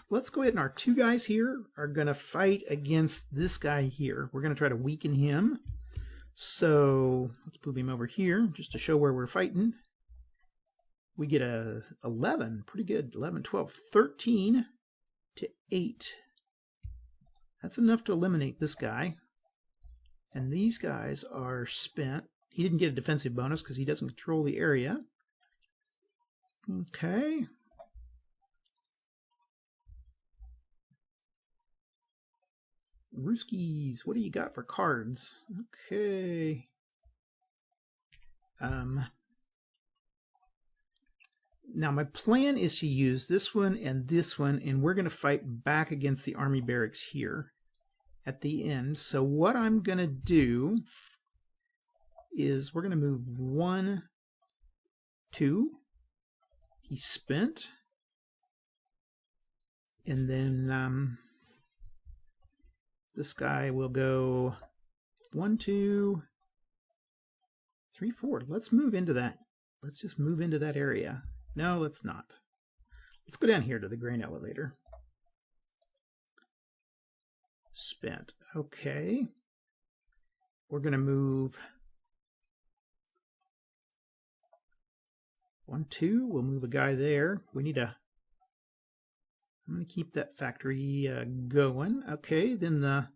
Speaker 1: Let's go ahead, and our 2 guys here are going to fight against this guy here. We're going to try to weaken him. So let's move him over here just to show where we're fighting. We get a 11, pretty good. 11, 12, 13 to 8. That's enough to eliminate this guy. And these guys are spent. He didn't get a defensive bonus because he doesn't control the area. Okay. Ruskies, what do you got for cards? Okay. Now my plan is to use this one, and we're going to fight back against the army barracks here at the end. So what I'm going to do is we're going to move 1, 2. He's spent. And then this guy will go 1, 2, 3, 4. Let's move into that. Let's just move into that area. No, let's not. Let's go down here to the grain elevator. Spent. Okay. We're going to move 1, 2. We'll move a guy there. We need a... I'm going to keep that factory going. Okay, then the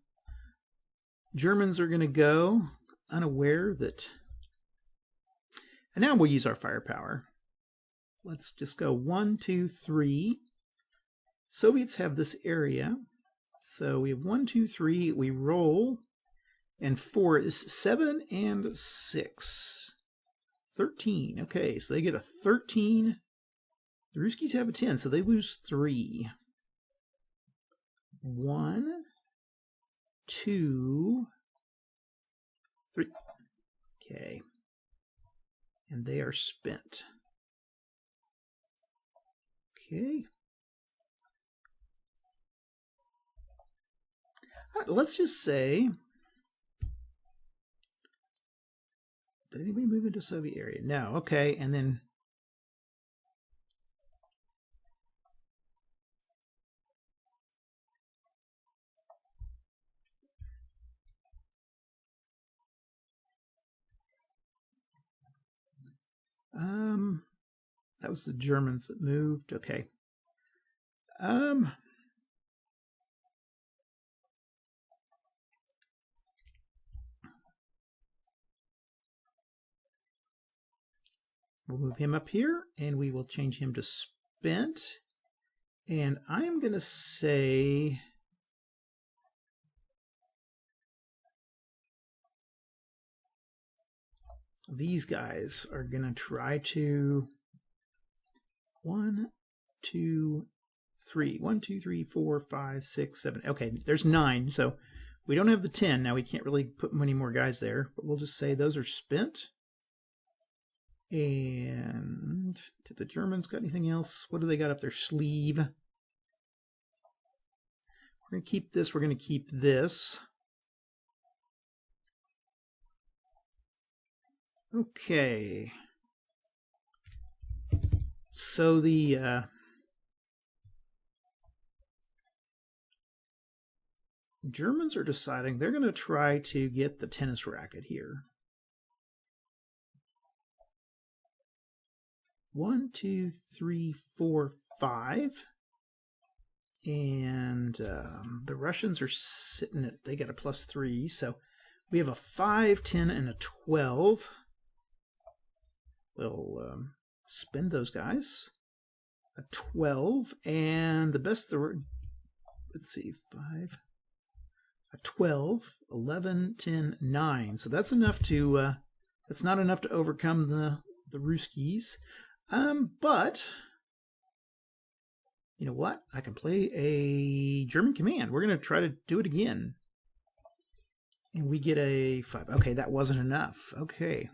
Speaker 1: Germans are going to go unaware that... And now we'll use our firepower. Let's just go 1, 2, 3. Soviets have this area. So we have 1, 2, 3. We roll. And 4 is 7 and 6. 13. Okay, so they get a 13. The Ruskies have a 10, so they lose 3. 1, 2, 3. Okay. And they are spent. Okay. All right, let's just say... Did anybody move into a Soviet area? No. Okay, and then... that was the Germans that moved. Okay. We'll move him up here, and we will change him to spent. And I'm going to say... These guys are going to try to 1, 2, 3. 1, 2, 3, 4, 5, 6, 7. Okay, there's 9. So we don't have the 10. Now we can't really put many more guys there, but we'll just say those are spent. And did the Germans got anything else? What do they got up their sleeve? We're going to keep this. We're going to keep this. Okay, so the Germans are deciding they're going to try to get the tennis racket here. 1, 2, 3, 4, 5. And the Russians are sitting at, they got a +3, so we have a 5, 10, and a 12. We'll spend those guys. A 12, and the best, let's see, 5, a 12, 11, 10, 9. So that's enough to, that's not enough to overcome the Ruskies. But, you know what? I can play a German command. We're going to try to do it again. And we get a 5. Okay, that wasn't enough. Okay.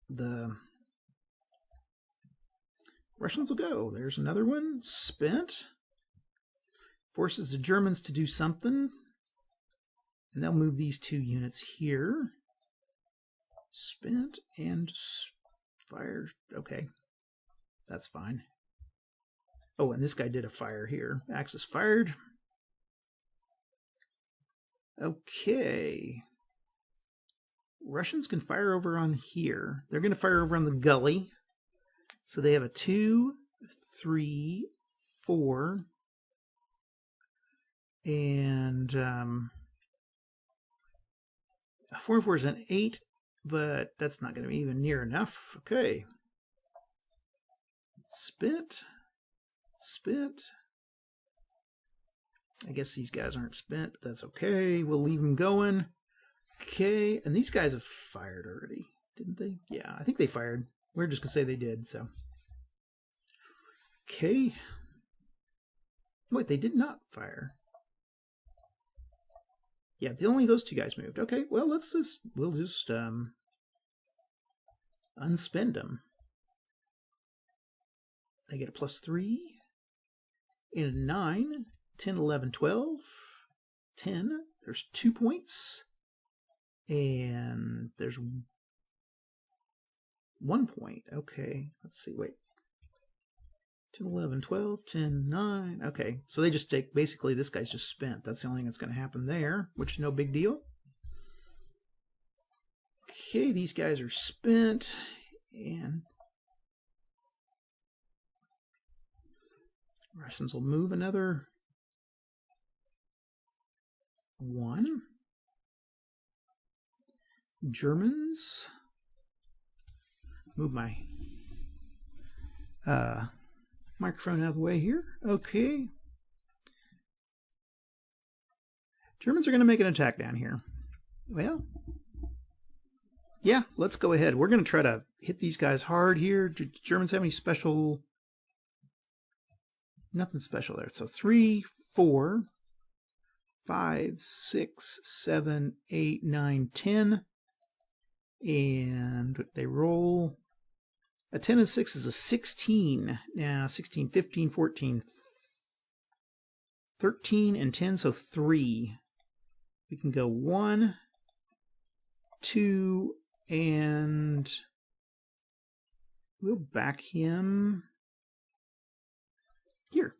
Speaker 1: The Russians will go. There's another one. Spent. Forces the Germans to do something. And they'll move these 2 units here. Spent and fire. Okay. That's fine. Oh, and this guy did a fire here. Axis fired. Okay. Russians can fire over on here. They're going to fire over on the gully. So they have a 2, 3, 4. And 4 and 4 is an 8, but that's not going to be even near enough. Okay. Spent. Spent. I guess these guys aren't spent, but that's okay. We'll leave them going. Okay, and these guys have fired already, didn't they? Yeah, I think they fired. We're just going to say they did, so. Okay. Wait, they did not fire. Yeah, only those two guys moved. Okay, well, we'll just unspend them. They get a +3 and a 9, 10, 11, 12, 10. There's 2 points. And there's 1 point. Okay, let's see, wait. 10, 11, 12, 10, 9. Okay, so they just take, basically this guy's just spent. That's the only thing that's going to happen there, which is no big deal. Okay, these guys are spent. And Russians will move another 1. Germans move my microphone out of the way here. Okay. Germans are going to make an attack down here. Well, yeah, let's go ahead. We're going to try to hit these guys hard here. Do Germans have any special? Nothing special there. So 3, 4, 5, 6, 7, 8, 9, 10. And they roll. A 10 and 6 is a 16. Now 16, 15, 14, 13, and 10, so 3. We can go 1, 2, and we'll back him here.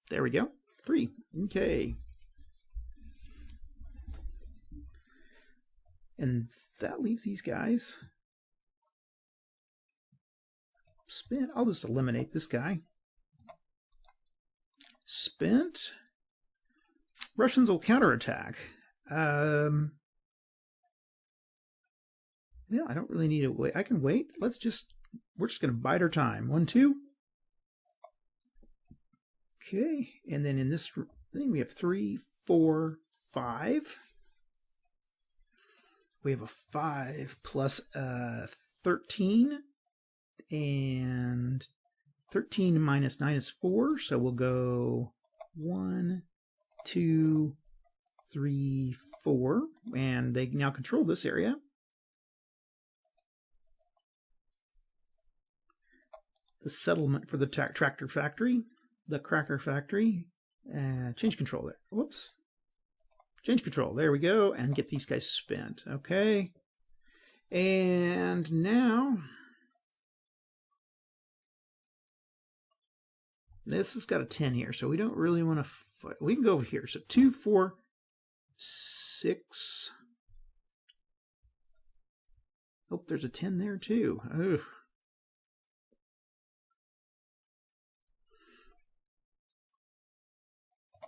Speaker 1: There we go. 3. Okay. And that leaves these guys spent. I'll just eliminate this guy. Spent. Russians will counterattack. Yeah, I don't really need to wait. I can wait. We're just going to bide our time. 1, 2. Okay. And then in this thing, we have 3, 4, 5. We have a 5 plus 13. And 13 minus 9 is 4. So we'll go 1, 2, 3, 4. And they now control this area. The settlement for the tractor factory. The cracker factory. Change control there. Whoops. Change control. There we go. And get these guys spent. Okay. And now this has got a 10 here, so we don't really want to fight. We can go over here. So 2, 4, 6. Oh, there's a 10 there too. Ugh.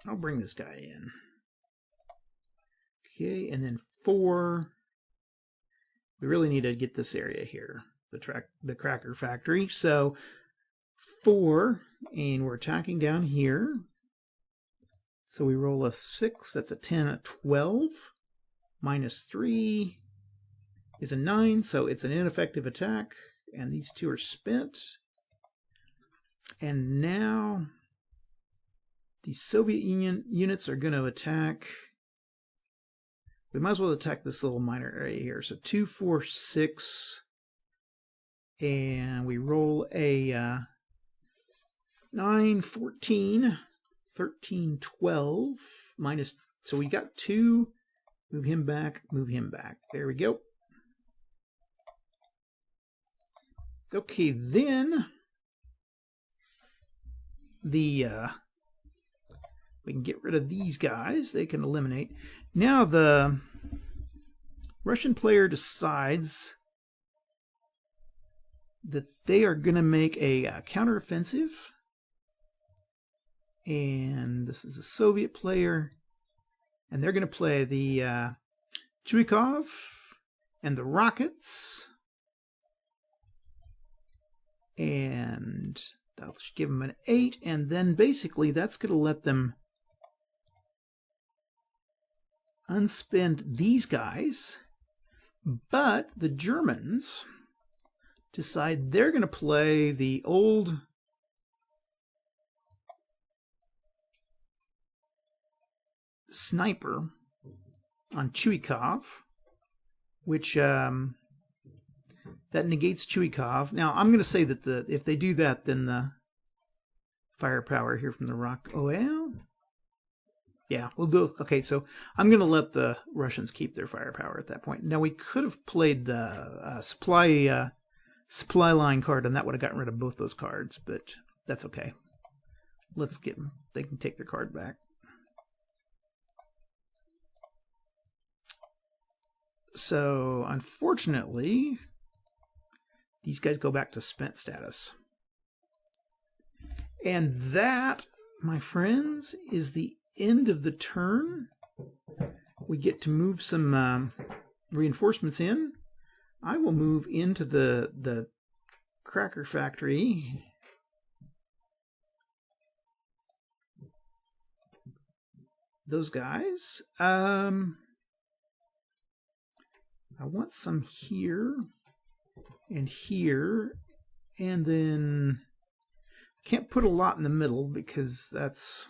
Speaker 1: I'll bring this guy in. Okay, and then 4. We really need to get this area here, the cracker factory. So 4, and we're attacking down here. So we roll a 6. That's a 10, a 12. Minus 3 is a 9, so it's an ineffective attack. And these two are spent. And now the Soviet Union units are going to attack. We might as well attack this little minor area here. So 2, 4, 6. And we roll a 9, 14, 13, 12. Minus, so we got 2. Move him back, move him back. There we go. Okay, then we can get rid of these guys. They can eliminate. Now the Russian player decides that they are going to make a counteroffensive. And this is a Soviet player. And they're going to play the Chuikov and the Rockets. And that'll give them an 8. And then basically that's going to let them unspend these guys. But the Germans decide they're going to play the old sniper on Chuikov, which that negates Chuikov. Now, I'm going to say that if they do that, then the firepower here from the rock. Oh, well, yeah, we'll do. Okay, so I'm going to let the Russians keep their firepower at that point. Now, we could have played the supply line card, and that would have gotten rid of both those cards, but that's okay. Let's get them. They can take their card back. So, unfortunately, these guys go back to spent status. And that, my friends, is the end of the turn. We get to move some reinforcements in. I will move into the cracker factory. Those guys. I want some here and here, and then I can't put a lot in the middle because that's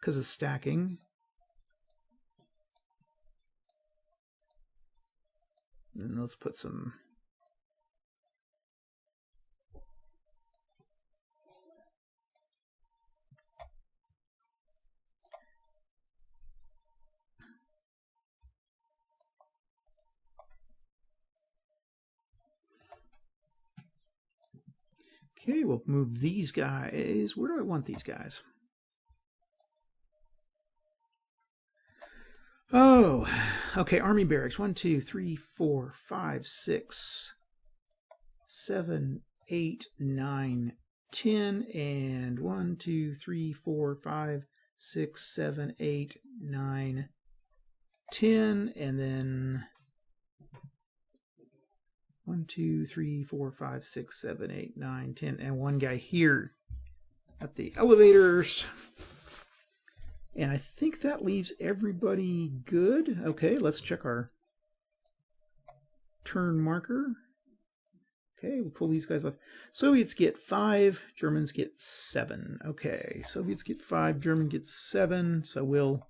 Speaker 1: because of stacking. And let's put some. Okay, we'll move these guys. Where do I want these guys? Oh, okay, army barracks. 1, 2, 3, 4, 5, 6, 7, 8, 9, 10, and 1, 2, 3, 4, 5, 6, 7, 8, 9, 10, and then 1, 2, 3, 4, 5, 6, 7, 8, 9, 10, and one guy here at the elevators. And I think that leaves everybody good. Okay, let's check our turn marker. Okay, we'll pull these guys off. Soviets get 5, Germans get 7. Okay, Soviets get 5, German gets 7. So we'll...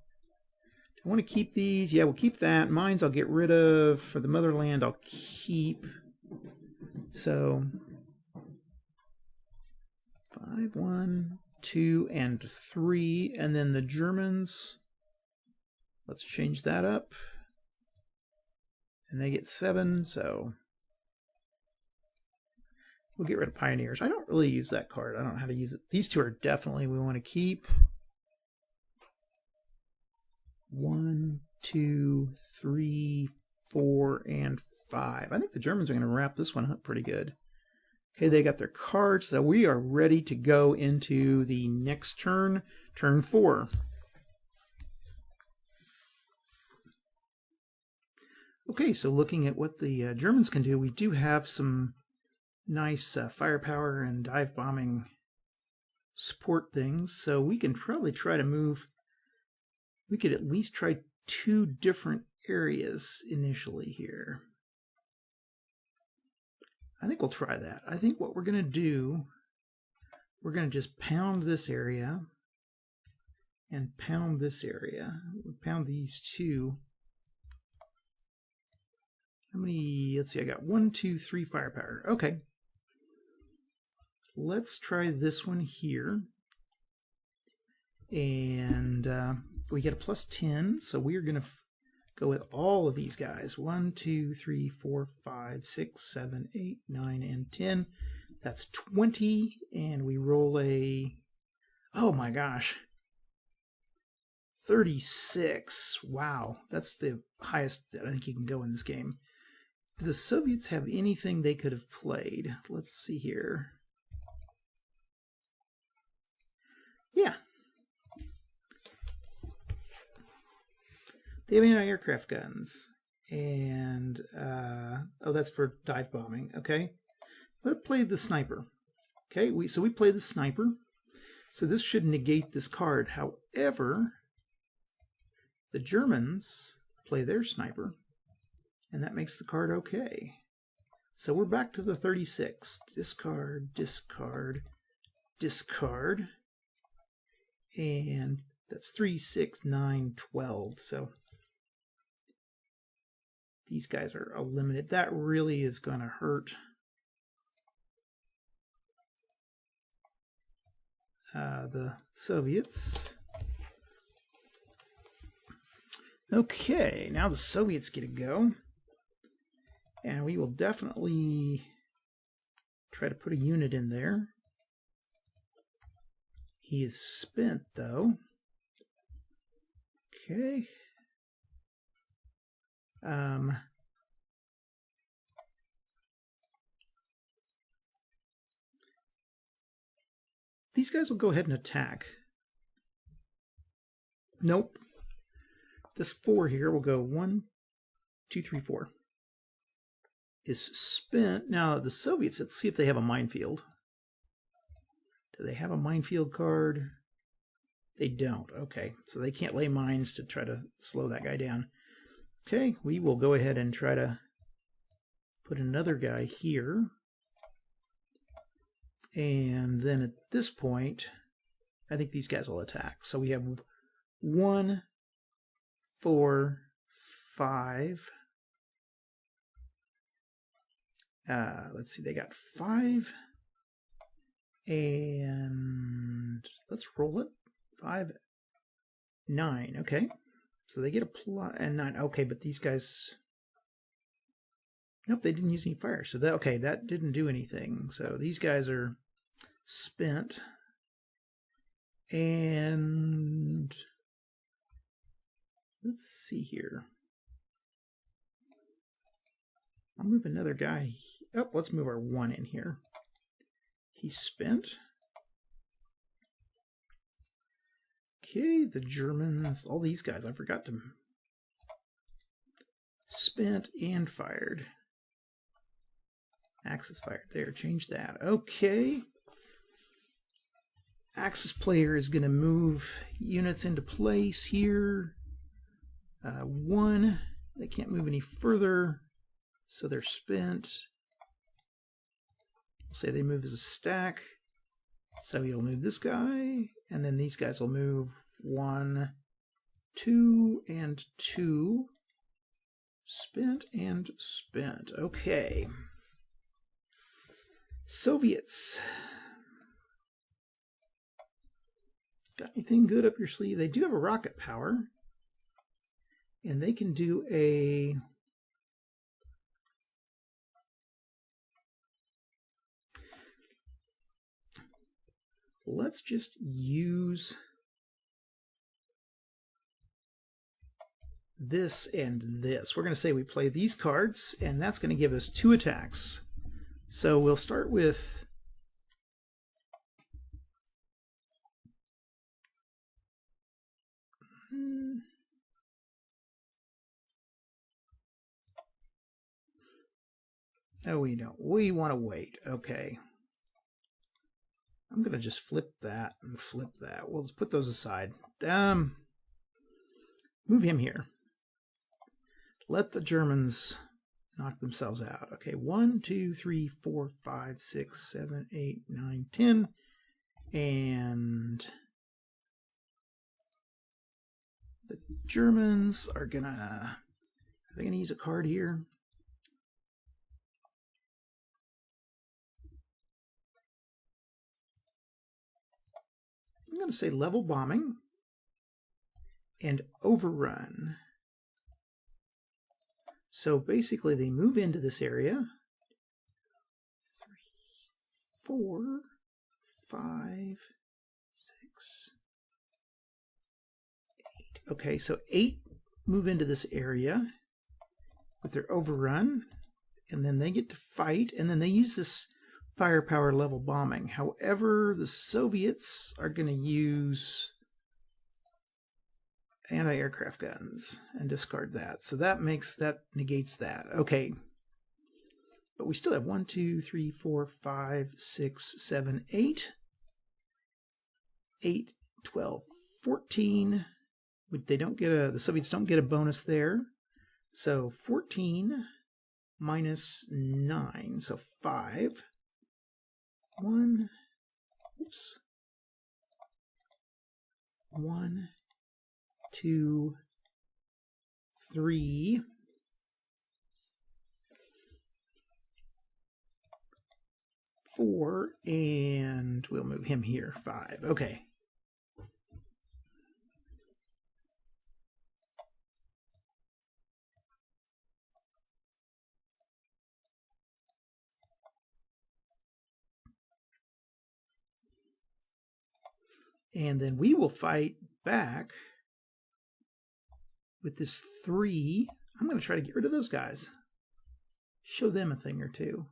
Speaker 1: I want to keep these. Yeah, we'll keep that. Mines I'll get rid of. For the motherland, I'll keep. So 5, 1, 2, and 3, and then the Germans. Let's change that up. And they get 7, so we'll get rid of pioneers. I don't really use that card. I don't know how to use it. These two are definitely we want to keep. 1, 2, 3, 4, and 5. I think the Germans are going to wrap this one up pretty good. Okay, they got their cards, so we are ready to go into the next turn, turn 4. Okay, so looking at what the Germans can do, we do have some nice firepower and dive bombing support things, so we can probably try to move. We could at least try 2 different areas initially here. I think we'll try that. I think what we're going to do, we're going to just pound this area and pound this area. We'll pound these 2. How many? Let's see, I got 1, 2, 3 firepower. Okay. Let's try this one here. And we get a +10, so we're going to go with all of these guys. 1, 2, 3, 4, 5, 6, 7, 8, 9, and 10. That's 20, and we roll a... Oh my gosh. 36. Wow, that's the highest that I think you can go in this game. Do the Soviets have anything they could have played? Let's see here. Yeah. They have anti-aircraft guns. And, oh, that's for dive bombing. Okay. Let's play the sniper. Okay, so we play the sniper. So this should negate this card. However, the Germans play their sniper. And that makes the card okay. So we're back to the 36. Discard, discard, discard. And that's 3, 6, 9, 12. So these guys are eliminated. That really is going to hurt. The Soviets. Okay, now the Soviets get to go. And we will definitely try to put a unit in there. He is spent, though. Okay. These guys will go ahead and attack. Nope. This 4 here will go 1, 2, 3, 4. Is spent. Now, the Soviets, let's see if they have a minefield. Do they have a minefield card? They don't. Okay, so they can't lay mines to try to slow that guy down. Okay, we will go ahead and try to put another guy here. And then at this point, I think these guys will attack. So we have 1, 4, 5. Let's see, they got 5. And let's roll it. 5, 9. Okay. So they get a plus and 9. Okay, but these guys... Nope, they didn't use any fire. So that, okay, that didn't do anything. So these guys are spent. And let's see here. I'll move another guy. Oh, let's move our 1 in here. He's spent. Okay, the Germans, all these guys, I forgot to... Spent and fired. Axis fired there, change that. Okay. Axis player is going to move units into place here. 1, they can't move any further, so they're spent. We'll say they move as a stack. So you'll move this guy, and then these guys will move 1, 2, and 2. Spent and spent. Okay. Soviets. Got anything good up your sleeve? They do have a rocket power. And they can do a... Let's just use this and this. We're going to say we play these cards, and that's going to give us 2 attacks. So we'll start with oh, we don't. We want to wait. Okay. I'm going to just flip that and flip that. We'll just put those aside. Move him here. Let the Germans knock themselves out. Okay, 1, 2, 3, 4, 5, 6, 7, 8, 9, 10. And the Germans are going to... Are they going to use a card here? I'm going to say level bombing and overrun. So basically they move into this area. 3, 4, 5, 6, 8. Okay, so 8 move into this area with their overrun, and then they get to fight, and then they use this firepower level bombing. However, the Soviets are going to use anti-aircraft guns and discard that. So that negates that. Okay. But we still have 1, 2, 3, 4, 5, 6, 7, 8. 8, 12, 14. They don't get the Soviets don't get a bonus there. So 14 minus 9. So 5. 1. Oops. 1, 2, 3. 4, and we'll move him here. 5. Okay. And then we will fight back with this 3. I'm going to try to get rid of those guys. Show them a thing or two.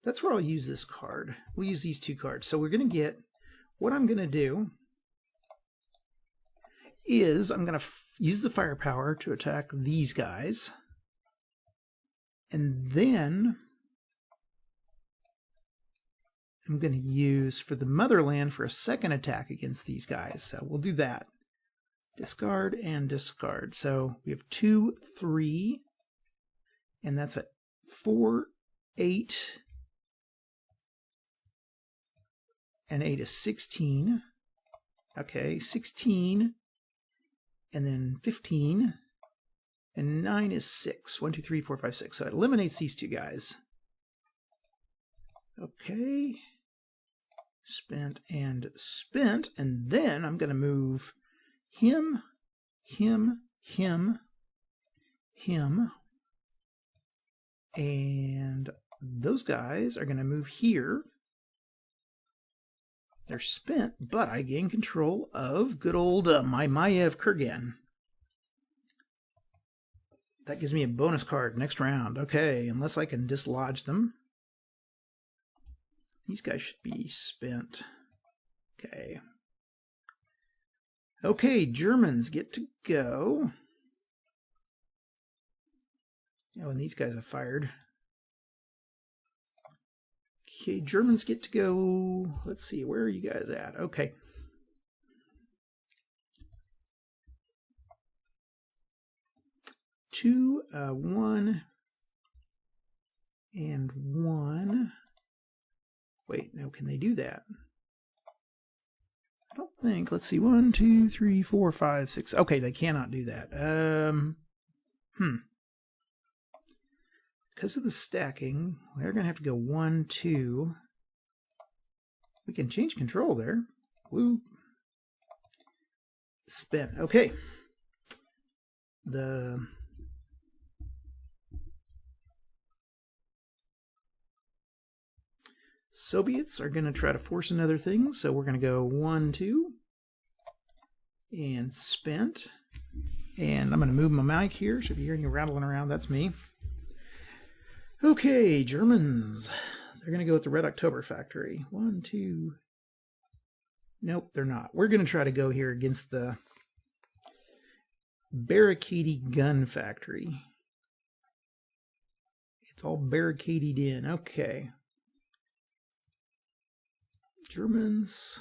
Speaker 1: That's where I'll use this card. We'll use these 2 cards. So we're going to get, what I'm going to do is I'm going to use the firepower to attack these guys. And then I'm going to use for the motherland for a second attack against these guys. So we'll do that. Discard and discard. So we have 2, 3, and that's a 4, 8, and 8 is 16. Okay, 16, and then 15, and 9 is 6. 1, 2, 3, 4, 5, 6. So it eliminates these 2 guys. Okay. Spent and spent, and then I'm going to move him, him, him, him, and those guys are going to move here. They're spent, but I gain control of good old Mamayev Kurgan. That gives me a bonus card next round. Okay, unless I can dislodge them. These guys should be spent. Okay. Okay, Germans get to go. Oh, and these guys have fired. Okay, Germans get to go. Let's see, where are you guys at? Okay. Two, 1, and 1. Wait, no, can they do that? I don't think. Let's see. 1, 2, 3, 4, 5, 6. Okay, they cannot do that. Because of the stacking, they're going to have to go 1, 2. We can change control there. Blue. Spin. Okay. The Soviets are going to try to force another thing, so we're going to go 1, 2, and spent. And I'm going to move my mic here, so if you hear any rattling around, that's me. Okay, Germans. They're going to go with the Red October Factory. 1, 2. Nope, they're not. We're going to try to go here against the Barricaded Gun Factory. It's all barricaded in. Okay. Germans.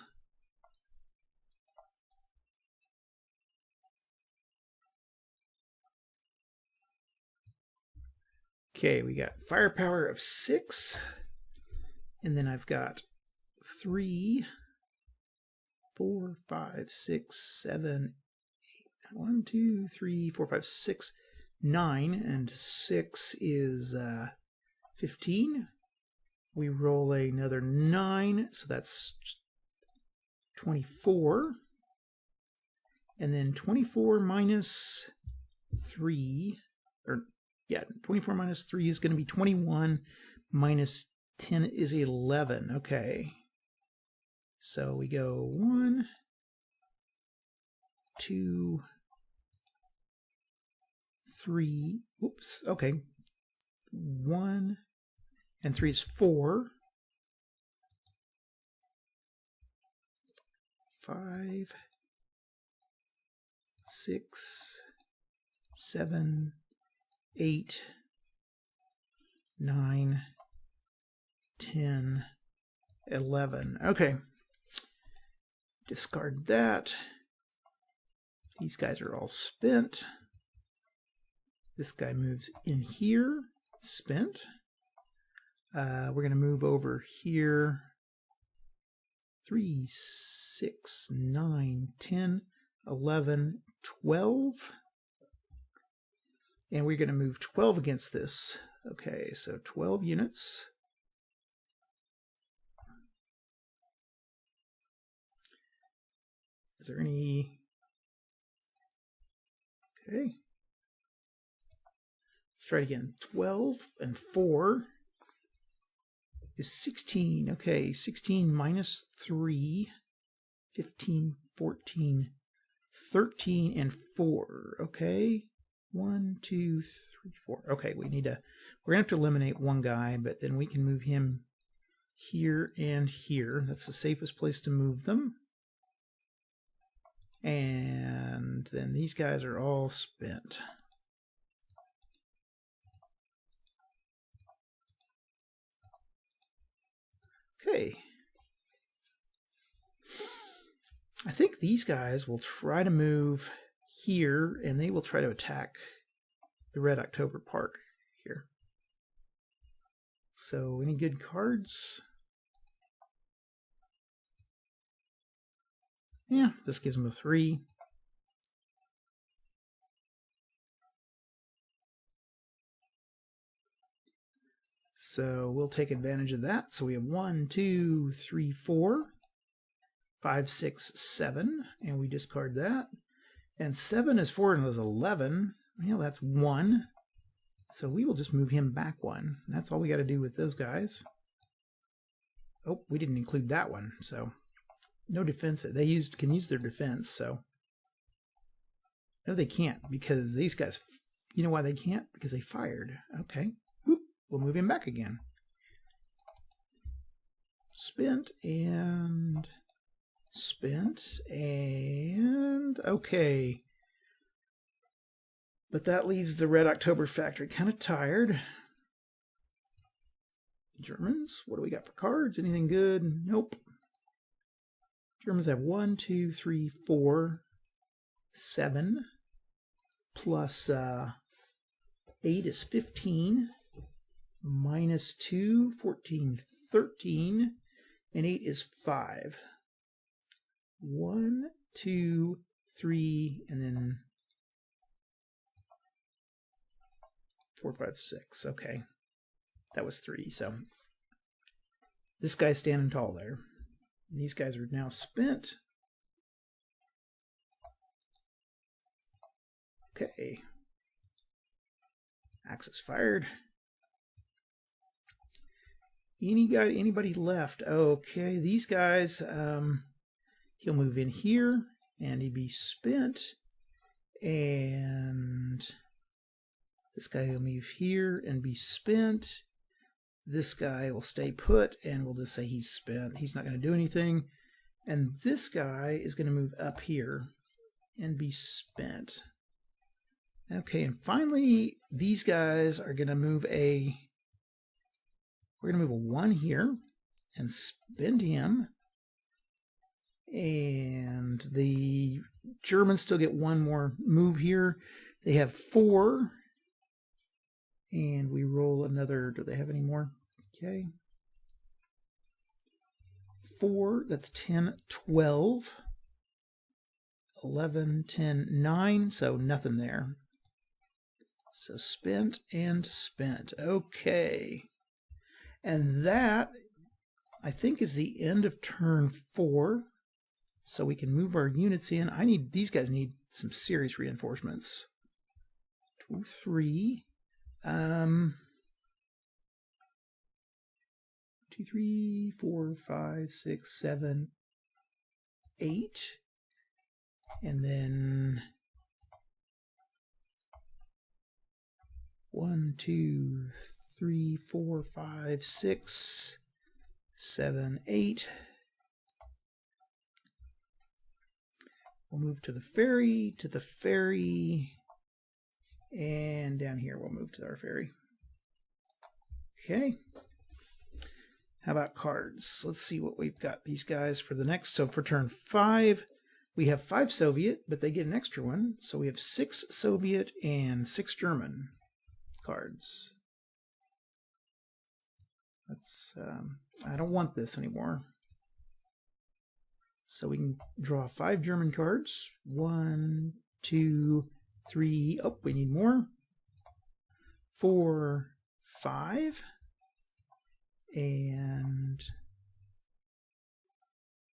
Speaker 1: Okay, we got firepower of 6. And then I've got 3, 4, 5, 6, 7, 8. 1, 2, 3, 4, 5, 6, 9. And 6 is 15. We roll another 9, so that's 24. And then 24 minus 3, or yeah, 24 minus 3 is going to be 21, minus 10 is 11. Okay. So we go 1, 2, 3. Oops. Okay. 1 and 3 is 4. 5, 6, 7, 8, 9, 10, 11. Okay. Discard that. These guys are all spent. This guy moves in here, spent. We're going to move over here. 3, 6, 9, 10, 11, 12. And we're going to move 12 against this. Okay, so 12 units. Is there any... Okay. Let's try it again. 12 and 4 is 16. Okay, 16 minus 3, 15, 14, 13, and 4. Okay, 1, 2, 3, 4. Okay, we're going to have to eliminate one guy, but then we can move him here and here. That's the safest place to move them. And then these guys are all spent. Okay. I think these guys will try to move here, and they will try to attack the Red October Park here. So, any good cards? Yeah, this gives them a 3. So we'll take advantage of that. So we have 1, 2, 3, 4, 5, 6, 7, and we discard that. And 7 is 4 and was 11. You know, that's 1. So we will just move him back 1. That's all we got to do with those guys. Oh, we didn't include that one, so no defense. They can use their defense, so no, they can't, because these guys, you know why they can't? Because they fired. Okay. Whoop. We'll move him back again. Spent and okay. But that leaves the Red October factory kind of tired. Germans, what do we got for cards? Anything good? Nope. Germans have 1, 2, 3, 4, 7, plus 8 is 15, minus 2, 14, 13, and 8 is 5. 1, 2, 3, and then 4, 5, 6. Okay. That was 3, so this guy's standing tall there. These guys are now spent. Okay. Axis fired. Anybody left? Okay, these guys, he'll move in here, and he'd be spent. And this guy will move here and be spent. This guy will stay put, and we'll just say he's spent. He's not going to do anything. And this guy is going to move up here and be spent. Okay, and finally, these guys are going to move we're going to move a 1 here and spend him. And the Germans still get 1 more move here. They have 4. And we roll another. Do they have any more? Okay. 4, that's 10, 12, 11, 10, 9, so nothing there. So spent and spent. Okay. And that, I think, is the end of turn 4. So we can move our units in. These guys need some serious reinforcements. 2, 3. 2, 3, 4, 5, 6, 7, 8. And then 1, 2, 3, 4, 5, 6, 7, 8. We'll move to the ferry, and down here we'll move to our ferry. Okay. How about cards? Let's see what we've got these guys for the next. So for turn 5, We have 5 Soviet, but they get an extra one. So we have 6 Soviet and 6 German cards. Let's, I don't want this anymore. So we can draw 5 German cards. 1, 2, 3. Oh, we need more. 4, 5. And...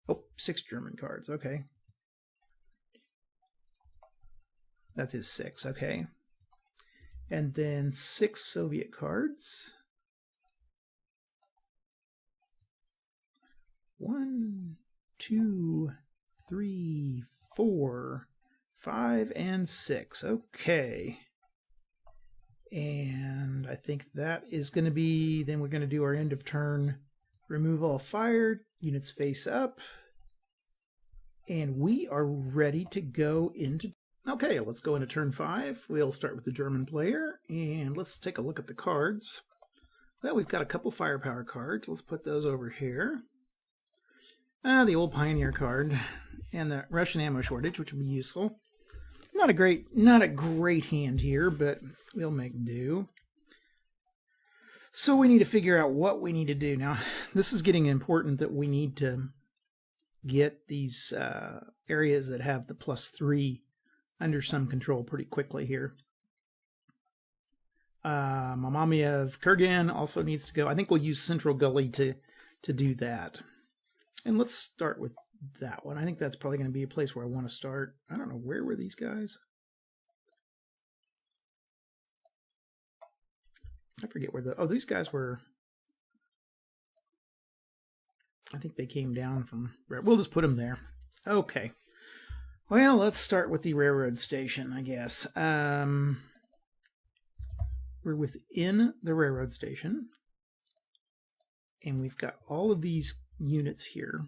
Speaker 1: oh, 6 German cards. Okay. That is 6. Okay. And then 6 Soviet cards. 1, 2, 3, 4, 5, and 6. Okay. And I think that is going to be, then we're going to do our end of turn. Remove all fired. Units face up. And we are ready to go into... okay, let's go into turn 5. We'll start with the German player. And let's take a look at the cards. Well, we've got a couple firepower cards. Let's put those over here. The old Pioneer card. And the Russian ammo shortage, which will be useful. Not a great hand here, but we'll make do. So we need to figure out what we need to do. Now, this is getting important that we need to get these areas that have the +3 under some control pretty quickly here. Mamamiev Kurgan also needs to go. I think we'll use Central Gully to do that. And let's start with that one. I think that's probably going to be a place where I want to start. I don't know, where were these guys? I forget where oh, these guys were. I think they came down from... we'll just put them there. Okay. Well, let's start with the railroad station, I guess. We're within the railroad station. And we've got all of these units here.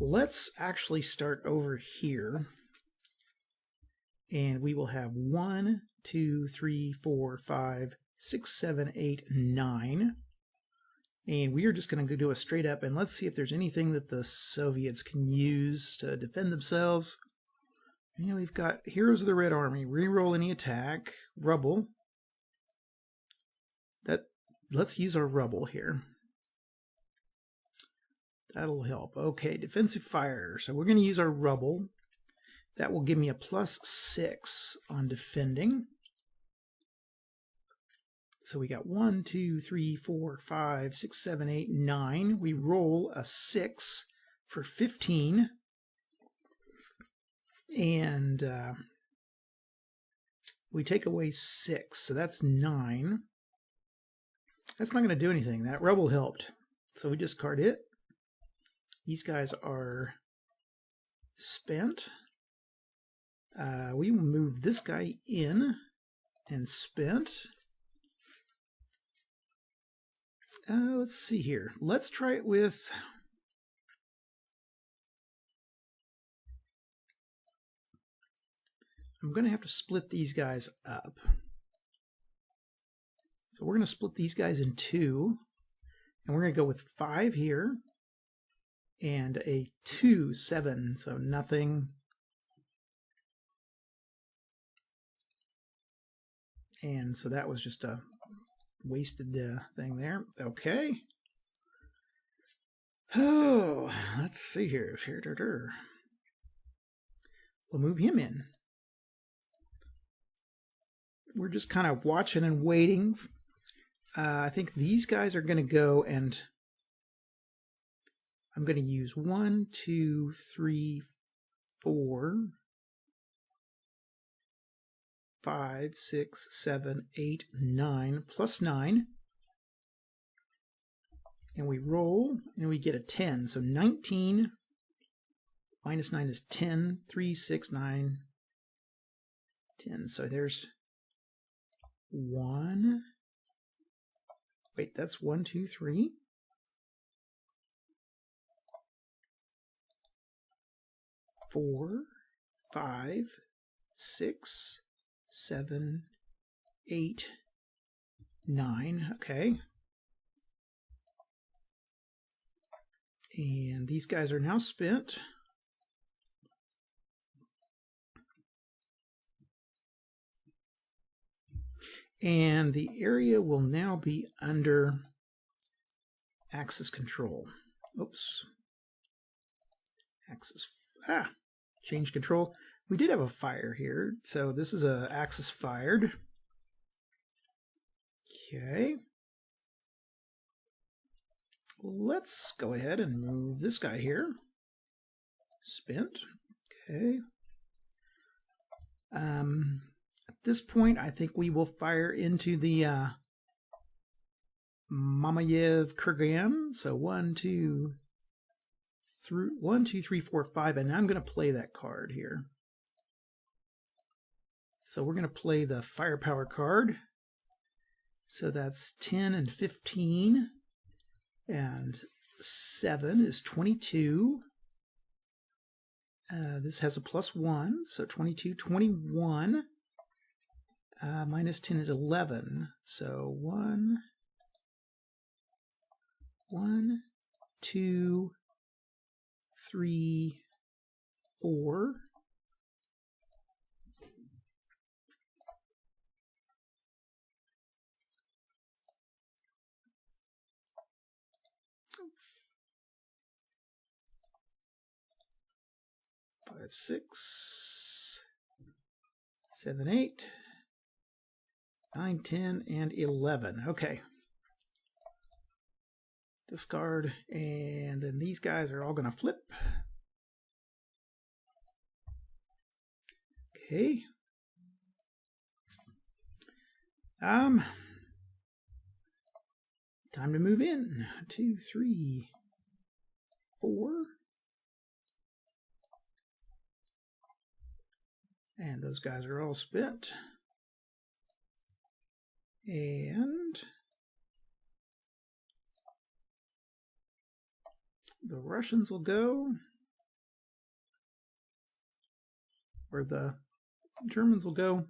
Speaker 1: Let's actually start over here. And we will have 1, 2, 3, 4, 5, 6, 7, 8, 9. And we are just going to do a straight up, and let's see if there's anything that the Soviets can use to defend themselves. You know, we've got Heroes of the Red Army, reroll any attack, rubble. Let's use our rubble here. That'll help. Okay, defensive fire. So we're going to use our rubble. That will give me a +6 on defending. So we got 1, 2, 3, 4, 5, 6, 7, 8, 9. We roll a 6 for 15. And we take away 6. So that's 9. That's not going to do anything. That rebel helped. So we discard it. These guys are spent. We will move this guy in and spent. Let's see here. Let's try it with... I'm going to have to split these guys up. So we're going to split these guys in 2. And we're going to go with 5 here. And a 2, 7. So nothing. And so that was just a wasted thing there. Okay. Oh, let's see here. We'll move him in. We're just kind of watching and waiting. I think these guys are going to go, and I'm going to use 1, 2, 3, 4, 5, 6, 7, 8, 9, +9. And we roll, and we get a 10. So 19 minus 9 is 10. 3, 6, 9, 10. So there's 1. Wait, that's 1, 2, 3. 4, 5, 6, 7, 8, 9. Okay. And these guys are now spent. And the area will now be under Axis control. Oops. Axis. Change control. We did have a fire here, so this is a Axis fired. Okay. Let's go ahead and move this guy here. Spent. Okay. At this point, I think we will fire into the Mamayev Kurgan. So 1, 2, 3, 4, 5, and I'm going to play that card here. So we're going to play the firepower card. So that's 10 and 15, and 7 is 22. This has a +1, so 22, 21. Minus 10 is 11, so 1, 2, 3, 4. Five, 6, 7, 8, 9, 10, and 11. Okay. Discard, and then these guys are all going to flip. Okay. Time to move in. 2, 3, 4. And those guys are all spent. And the Russians will go, or the Germans will go.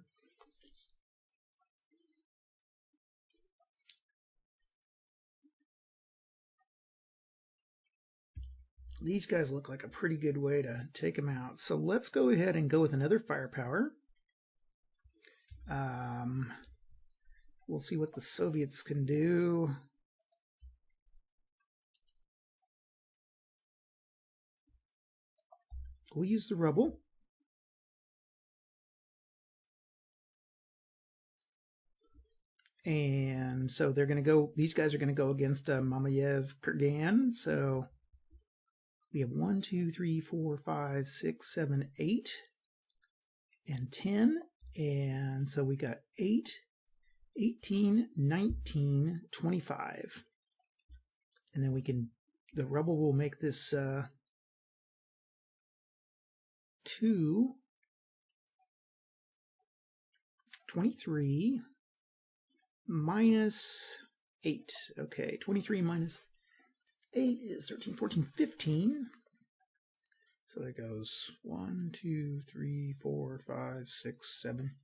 Speaker 1: These guys look like a pretty good way to take them out. So let's go ahead and go with another firepower. We'll see what the Soviets can do. We'll use the rubble. And so they're going to go, these guys are going to go against Mamayev Kurgan. So we have 1, 2, 3, 4, 5, 6, 7, 8, and 10. And so we got 8, 18, 19, 25. And then we can, the rubble will make this 2, 23, minus 8. Okay, 23 minus 8 is 13, 14, 15. So that goes 1, 2, 3, 4, 5, 6, 7.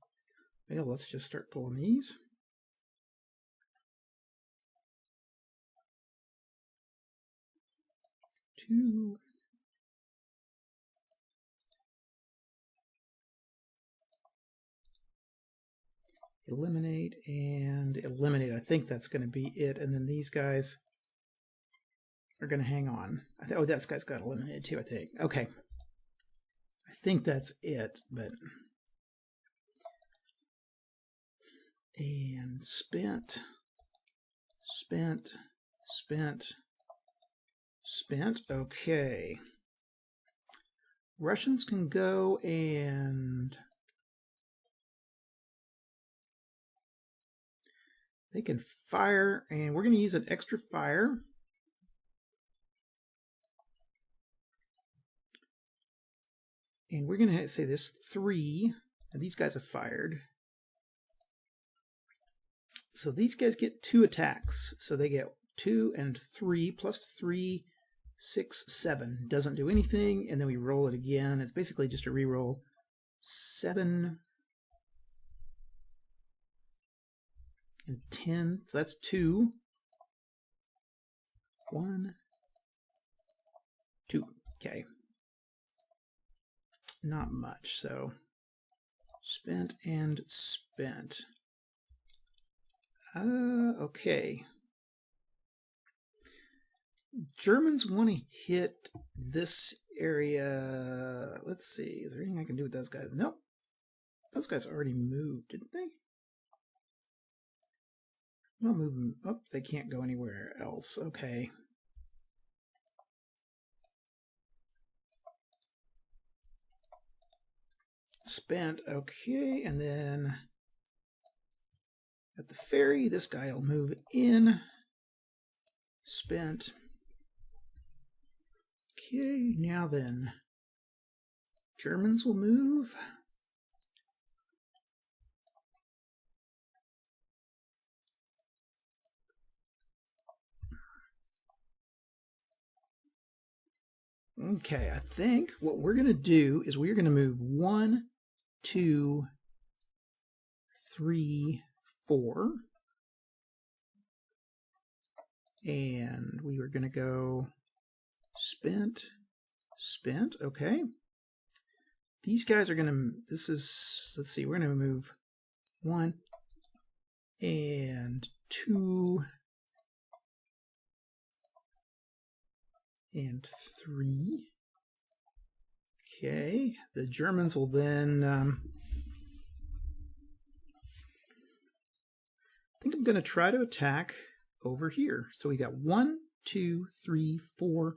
Speaker 1: Well, let's just start pulling these. Two. Eliminate and eliminate. I think that's going to be it. And then these guys are going to hang on. Oh, that guy's got eliminated too, I think. Okay. I think that's it, but... And spent, spent, spent, spent. Okay. Russians can go and... They can fire, and we're going to use an extra fire. And we're going to say this 3, and these guys have fired. So these guys get 2 attacks. So they get 2 and 3, plus 3, 6, 7. Doesn't do anything, and then we roll it again. It's basically just a reroll. 7 and 10. So that's 2. 1, 2. Okay. Not much, so spent and spent. Okay. Germans want to hit this area. Let's see. Is there anything I can do with those guys? Nope. Those guys already moved, didn't they? I'll move them. Oh, they can't go anywhere else. Okay. Spent. Okay, and then at the ferry, this guy will move in. Spent. Okay, now then, Germans will move. Okay, I think what we're going to do is we're going to move 1, 2, 3, 4. And we were going to go spent, spent. Okay. These guys are going to, this is, let's see, we're going to move 1 and 2 and 3. Okay, the Germans will then, I think I'm going to try to attack over here. So we got 1, 2, 3, 4,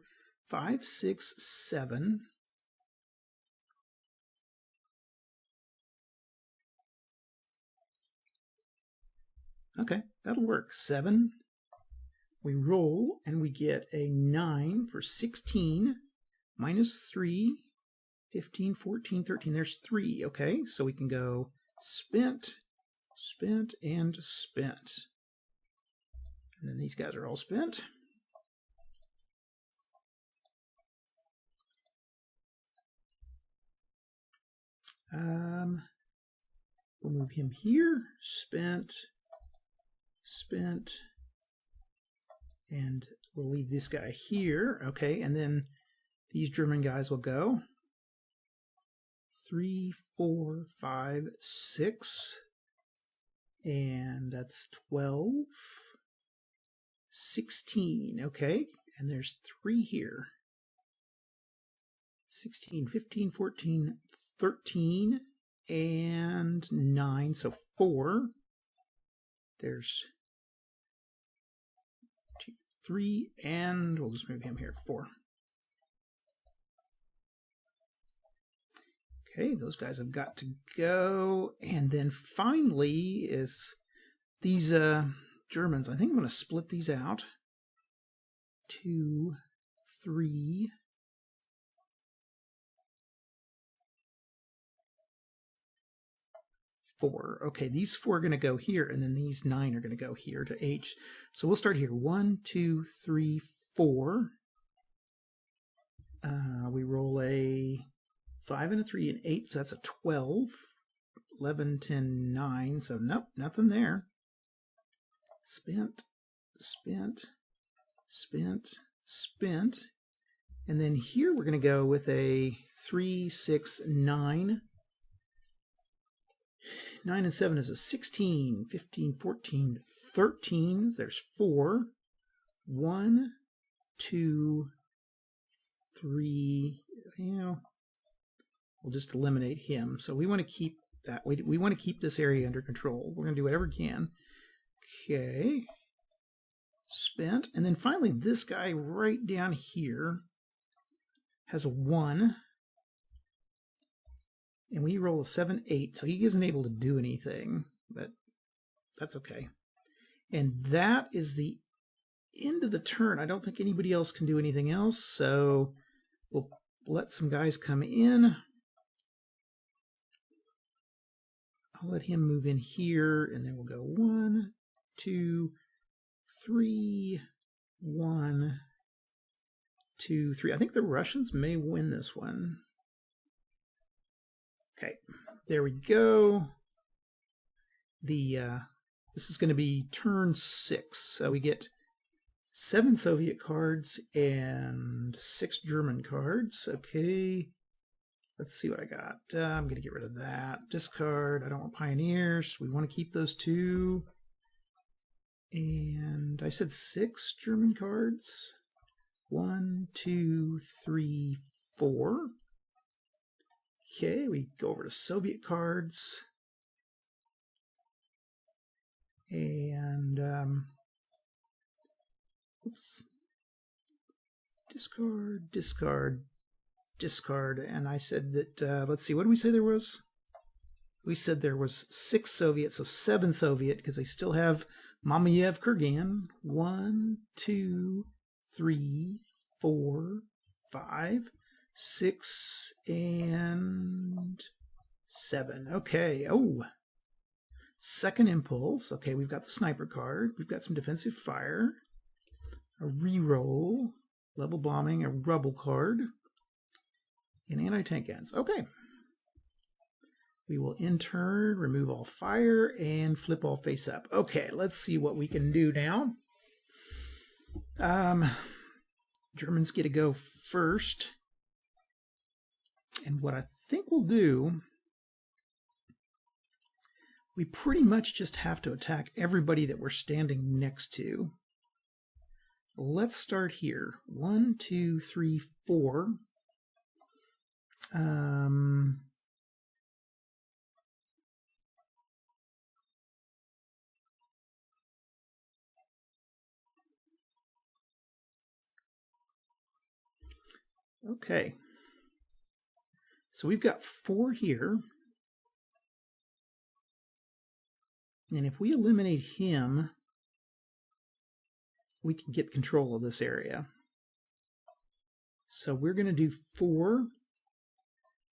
Speaker 1: 5, 6, 7. Okay, that'll work. 7. We roll and we get a 9 for 16 minus 3, 15, 14, 13. There's 3. Okay, so we can go spent, spent, and spent. And then these guys are all spent. We'll move him here. Spent, spent, and we'll leave this guy here. Okay, and then these German guys will go 3, 4, 5, 6, and that's 12, 16. Okay, and there's 3 here. 16, 15, 14, 13, and 9, so 4. There's 2, 3, and we'll just move him here, 4. Okay, those guys have got to go. And then finally is these Germans. I think I'm going to split these out. 2, 3, 4. Okay, these 4 are going to go here, and then these 9 are going to go here to H. So we'll start here. 1, 2, 3, 4. We roll a 5 and a 3 and 8, so that's a 12. 11, 10, 9, so nope, nothing there. Spent, spent, spent, spent. And then here we're going to go with a 3, 6, 9. 9 and 7 is a 16, 15, 14, 13. There's 4. 1, 2, 3. We'll just eliminate him. So we want to keep that. We want to keep this area under control. We're going to do whatever we can. Okay. Spent. And then finally, this guy right down here has a 1. And we roll a 7, 8, so he isn't able to do anything, but that's okay. And that is the end of the turn. I don't think anybody else can do anything else, so we'll let some guys come in. I'll let him move in here, and then we'll go 1, 2, 3, 1, 2, 3. I think the Russians may win this one. Okay, there we go. This is going to be turn 6. So we get 7 Soviet cards and 6 German cards. Okay. Let's see what I got. I'm going to get rid of that. Discard. I don't want Pioneers. We want to keep those 2. And I said 6 German cards. 1, 2, 3, 4. Okay, we go over to Soviet cards. And, oops. Discard, discard, discard. And I said that, let's see, what did we say there was? We said there was 6 Soviet, so 7 Soviet, because they still have Mamayev Kurgan. 1, 2, 3, 4, 5, 6, and 7. Okay. Oh, second impulse. Okay, we've got the sniper card. We've got some defensive fire, a reroll, level bombing, a rubble card, and anti-tank guns. Okay. We will in turn remove all fire and flip all face up. Okay, let's see what we can do now. Germans get to go first. And what I think we'll do, we pretty much just have to attack everybody that we're standing next to. Let's start here. 1, 2, 3, 4. Okay. So we've got 4 here. And if we eliminate him, we can get control of this area. So we're going to do 4,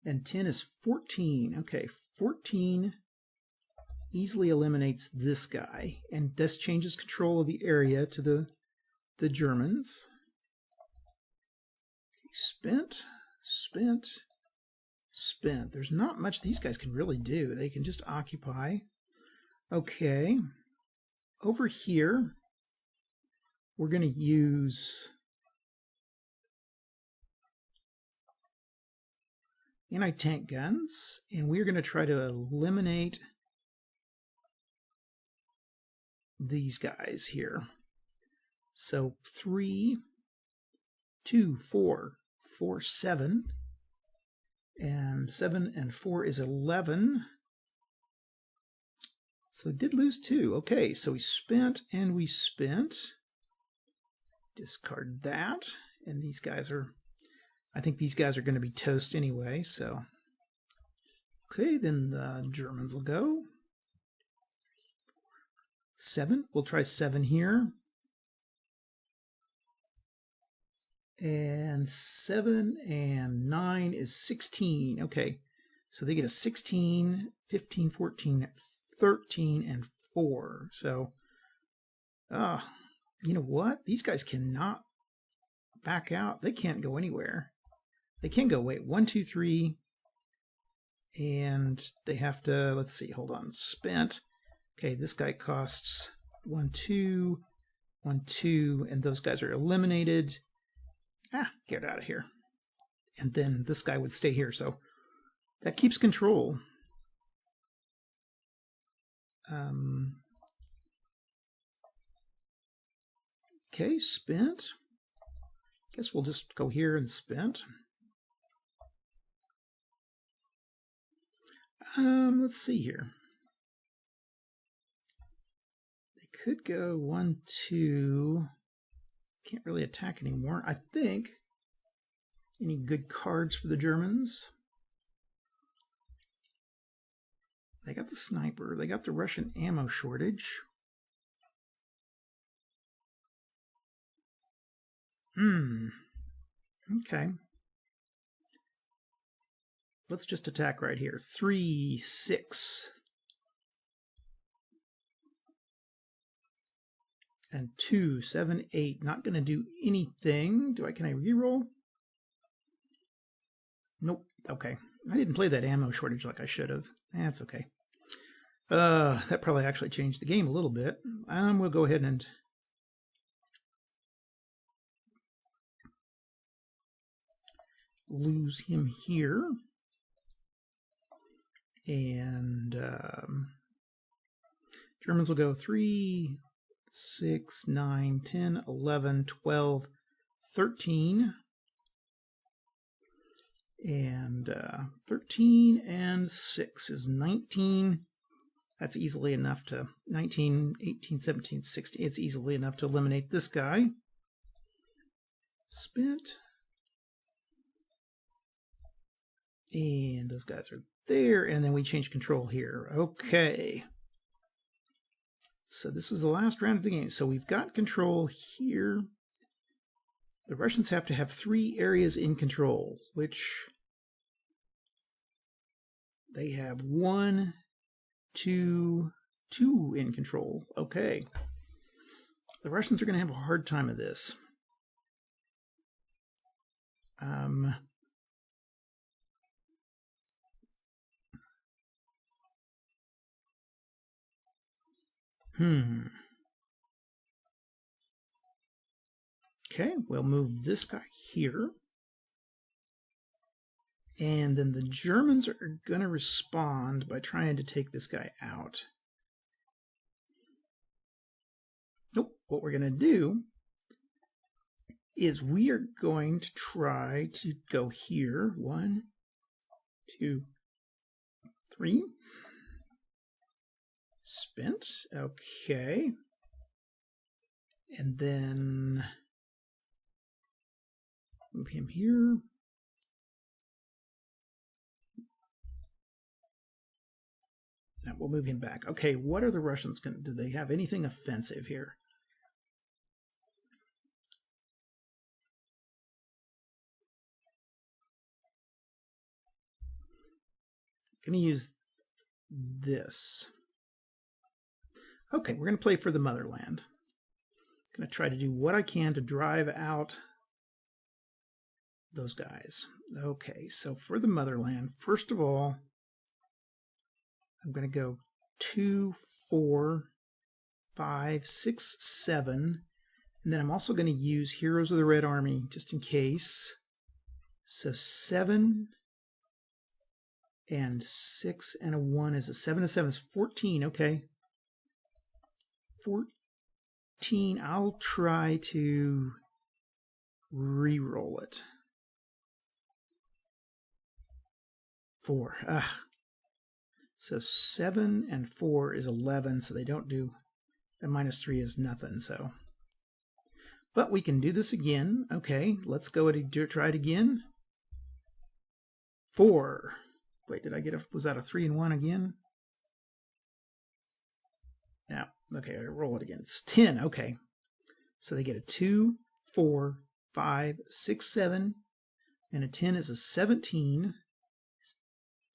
Speaker 1: and 10 is 14. Okay, 14 easily eliminates this guy, and this changes control of the area to the Germans. Okay, spent, spent, spent. There's not much these guys can really do. They can just occupy. Okay, over here, we're going to use anti-tank guns, and we're going to try to eliminate these guys here. So 3, 2, 4, 4, 7, and 7 and 4 is 11. So it did lose 2. Okay, so we spent and we spent. Discard that. And these guys are, I think these guys are going to be toast anyway, so. Okay, then the Germans will go. 7. We'll try 7 here. And 7 and 9 is 16. Okay, so they get a 16, 15, 14, 13, and 4. So, you know what? These guys cannot back out. They can't go anywhere. They can go, wait, 1, 2, 3, and they have to, let's see, hold on, spent. Okay, this guy costs 1, 2, 1, 2, and those guys are eliminated. Get out of here. And then this guy would stay here, so that keeps control. Okay, spent. Guess we'll just go here and spent. Let's see here. They could go 1, 2. Can't really attack anymore. I think. Any good cards for the Germans? They got the sniper. They got the Russian ammo shortage. Okay. Let's just attack right here. 3, 6. And 2, 7, 8. Not going to do anything. Can I reroll? Nope. Okay. I didn't play that ammo shortage like I should have. That's okay. That probably actually changed the game a little bit. We'll go ahead and lose him here. And Germans will go 3, 6, 9, 10, 11, 12, 13. And 13 and 6 is 19. That's easily enough to 19, 18, 17, 16. It's easily enough to eliminate this guy. Spent. And those guys are there. And then we change control here. Okay. So this is the last round of the game. So we've got control here. The Russians have to have 3 areas in control, which they have 1, 2 in control. Okay. The Russians are going to have a hard time of this. Okay, we'll move this guy here. And then the Germans are going to respond by trying to take this guy out. Nope, what we're going to do is we are going to try to go here. 1, 2, 3. Spent. Okay. And then move him here. Now we'll move him back. Okay, what are the Russians going to do? They have anything offensive here? I'm going to use this. Okay, we're going to play for the motherland. I'm going to try to do what I can to drive out those guys. Okay, so for the motherland, first of all, I'm going to go 2, 4, 5, 6, 7. And then I'm also going to use Heroes of the Red Army just in case. So 7 and 6 and a 1 is a 7 and 7 is 14. Okay. 14. I'll try to re-roll it. 4. So 7 and 4 is 11, so they don't do, and minus 3 is nothing, so. But we can do this again. Okay, let's go and try it again. 4. Wait, did I get was that a 3 and 1 again? Now, okay, I roll it again. It's 10, okay. So they get a 2, 4, 5, 6, 7, and a 10 is a 17.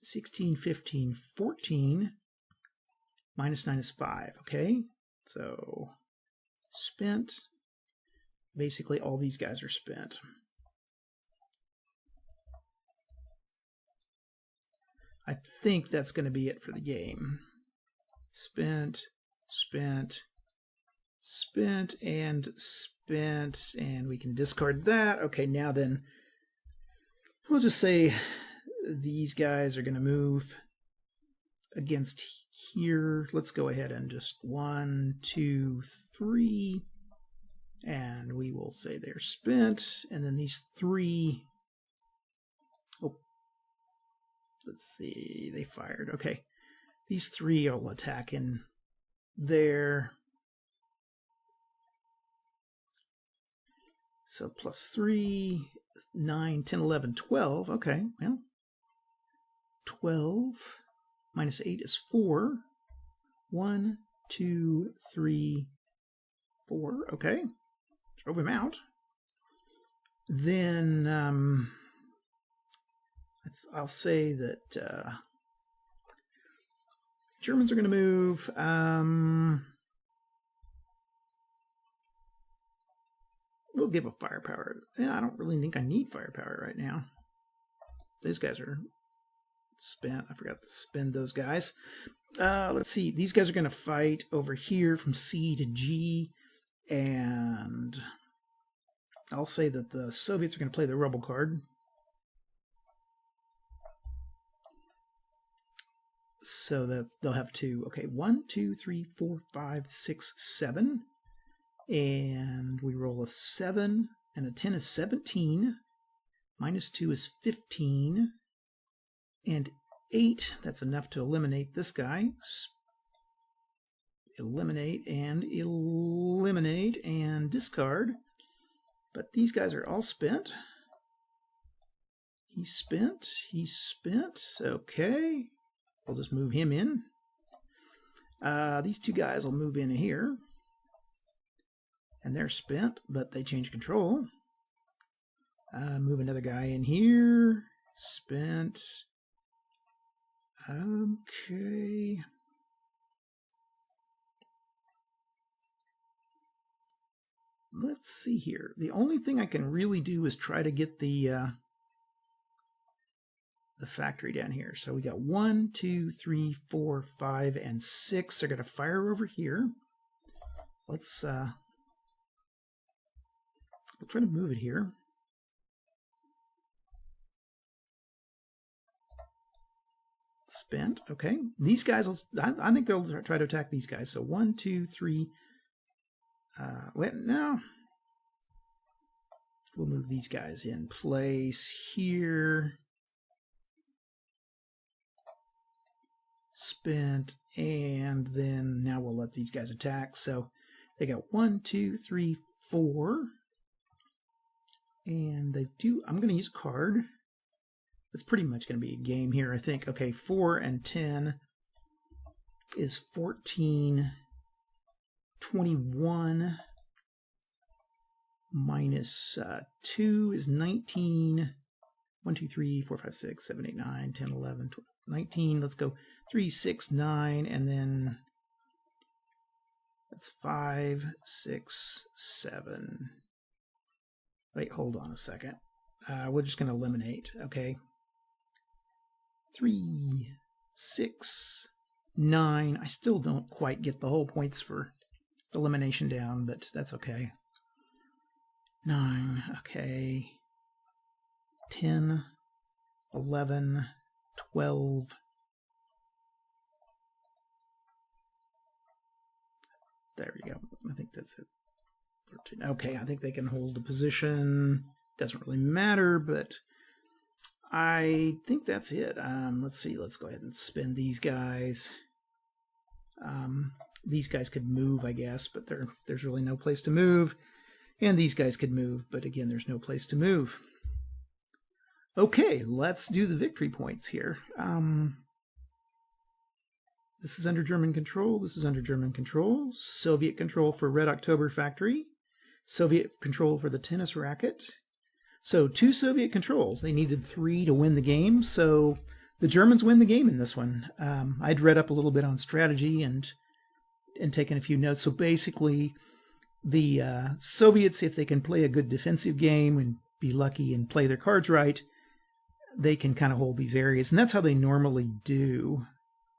Speaker 1: 16, 15, 14, minus 9 is 5, okay? So, spent. Basically, all these guys are spent. I think that's going to be it for the game. Spent, spent, spent, and spent, and we can discard that. Okay, now then, we'll just say these guys are going to move against here. Let's go ahead and just 1, 2, 3, and we will say they're spent. And then these 3, oh, let's see, they fired. Okay, these 3 will attack in there. So plus 3, 9, 10, 11, 12. Okay, well, 12 minus 8 is 4. 1, 2, 3, 4. Okay. Drove him out. Then I'll say that Germans are going to move. We'll give a firepower. Yeah, I don't really think I need firepower right now. These guys are spent. I forgot to spend those guys. Let's see. These guys are going to fight over here from C to G. And I'll say that the Soviets are going to play the rebel card. So they'll have 2. Okay, 1, 2, 3, 4, 5, 6, 7. And we roll a 7, and a 10 is 17. Minus 2 is 15. And 8, that's enough to eliminate this guy. Eliminate and discard. But these guys are all spent. He's spent. Okay. We'll just move him in. These 2 guys will move in here. And they're spent, but they change control. Move another guy in here. Spent. Okay. Let's see here. The only thing I can really do is try to get the factory down here. So we got 1, 2, 3, 4, 5, and 6. They're going to fire over here. Let's we'll try to move it here. Spent. Okay. These guys, I think they'll try to attack these guys. So 1, 2, 3. Wait, no. We'll move these guys in place here. Spent. And then now we'll let these guys attack. So they got 1, 2, 3, 4. And they do. I'm going to use a card. It's pretty much going to be a game here, I think. Okay, 4 and 10 is 14. 21 minus 2 is 19. 1, 2, 3, 4, 5, 6, 7, 8, 9, 10, 11, 12, 19. Let's go 3, 6, 9, and then that's 5, 6, 7. Wait, hold on a second. We're just going to eliminate, okay? 3, 6, 9. I still don't quite get the whole points for elimination down, but that's okay. 9, okay. 10, 11, 12. There we go. I think that's it. 13. Okay, I think they can hold the position. Doesn't really matter, but I think that's it. Let's see. Let's go ahead and spin these guys. These guys could move, I guess, but there's really no place to move. And these guys could move, but again, there's no place to move. Okay, let's do the victory points here. This is under German control. This is under German control. Soviet control for Red October Factory. Soviet control for the tennis racket. So 2 Soviet controls. They needed 3 to win the game. So the Germans win the game in this one. I'd read up a little bit on strategy and taken a few notes. So basically, the Soviets, if they can play a good defensive game and be lucky and play their cards right, they can kind of hold these areas. And that's how they normally do.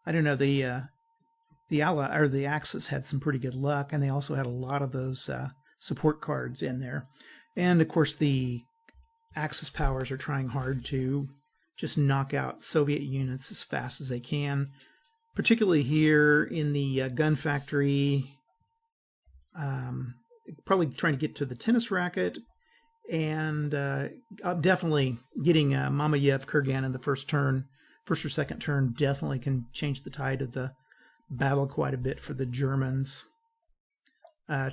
Speaker 1: I don't know, the Axis had some pretty good luck, and they also had a lot of those support cards in there. And of course, the Axis powers are trying hard to just knock out Soviet units as fast as they can, particularly here in the gun factory. Probably trying to get to the tennis racket, and definitely getting Mamayev Kurgan in the first or second turn definitely can change the tide of the battle quite a bit for the Germans.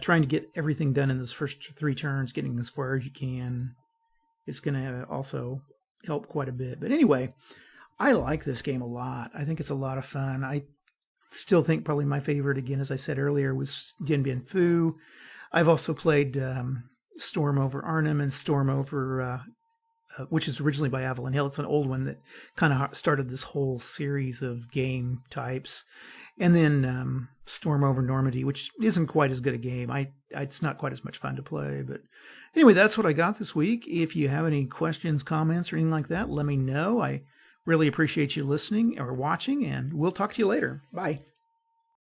Speaker 1: Trying to get everything done in those first 3 turns, getting as far as you can, it's going to also help quite a bit. But anyway, I like this game a lot. I think it's a lot of fun. I still think probably my favorite, again, as I said earlier, was Dien Bien Phu. I've also played Storm Over Arnhem and Storm Over, which is originally by Avalon Hill. It's an old one that kind of started this whole series of game types. And then Storm Over Normandy, which isn't quite as good a game. It's not quite as much fun to play. But anyway, that's what I got this week. If you have any questions, comments, or anything like that, let me know. I really appreciate you listening or watching, and we'll talk to you later. Bye.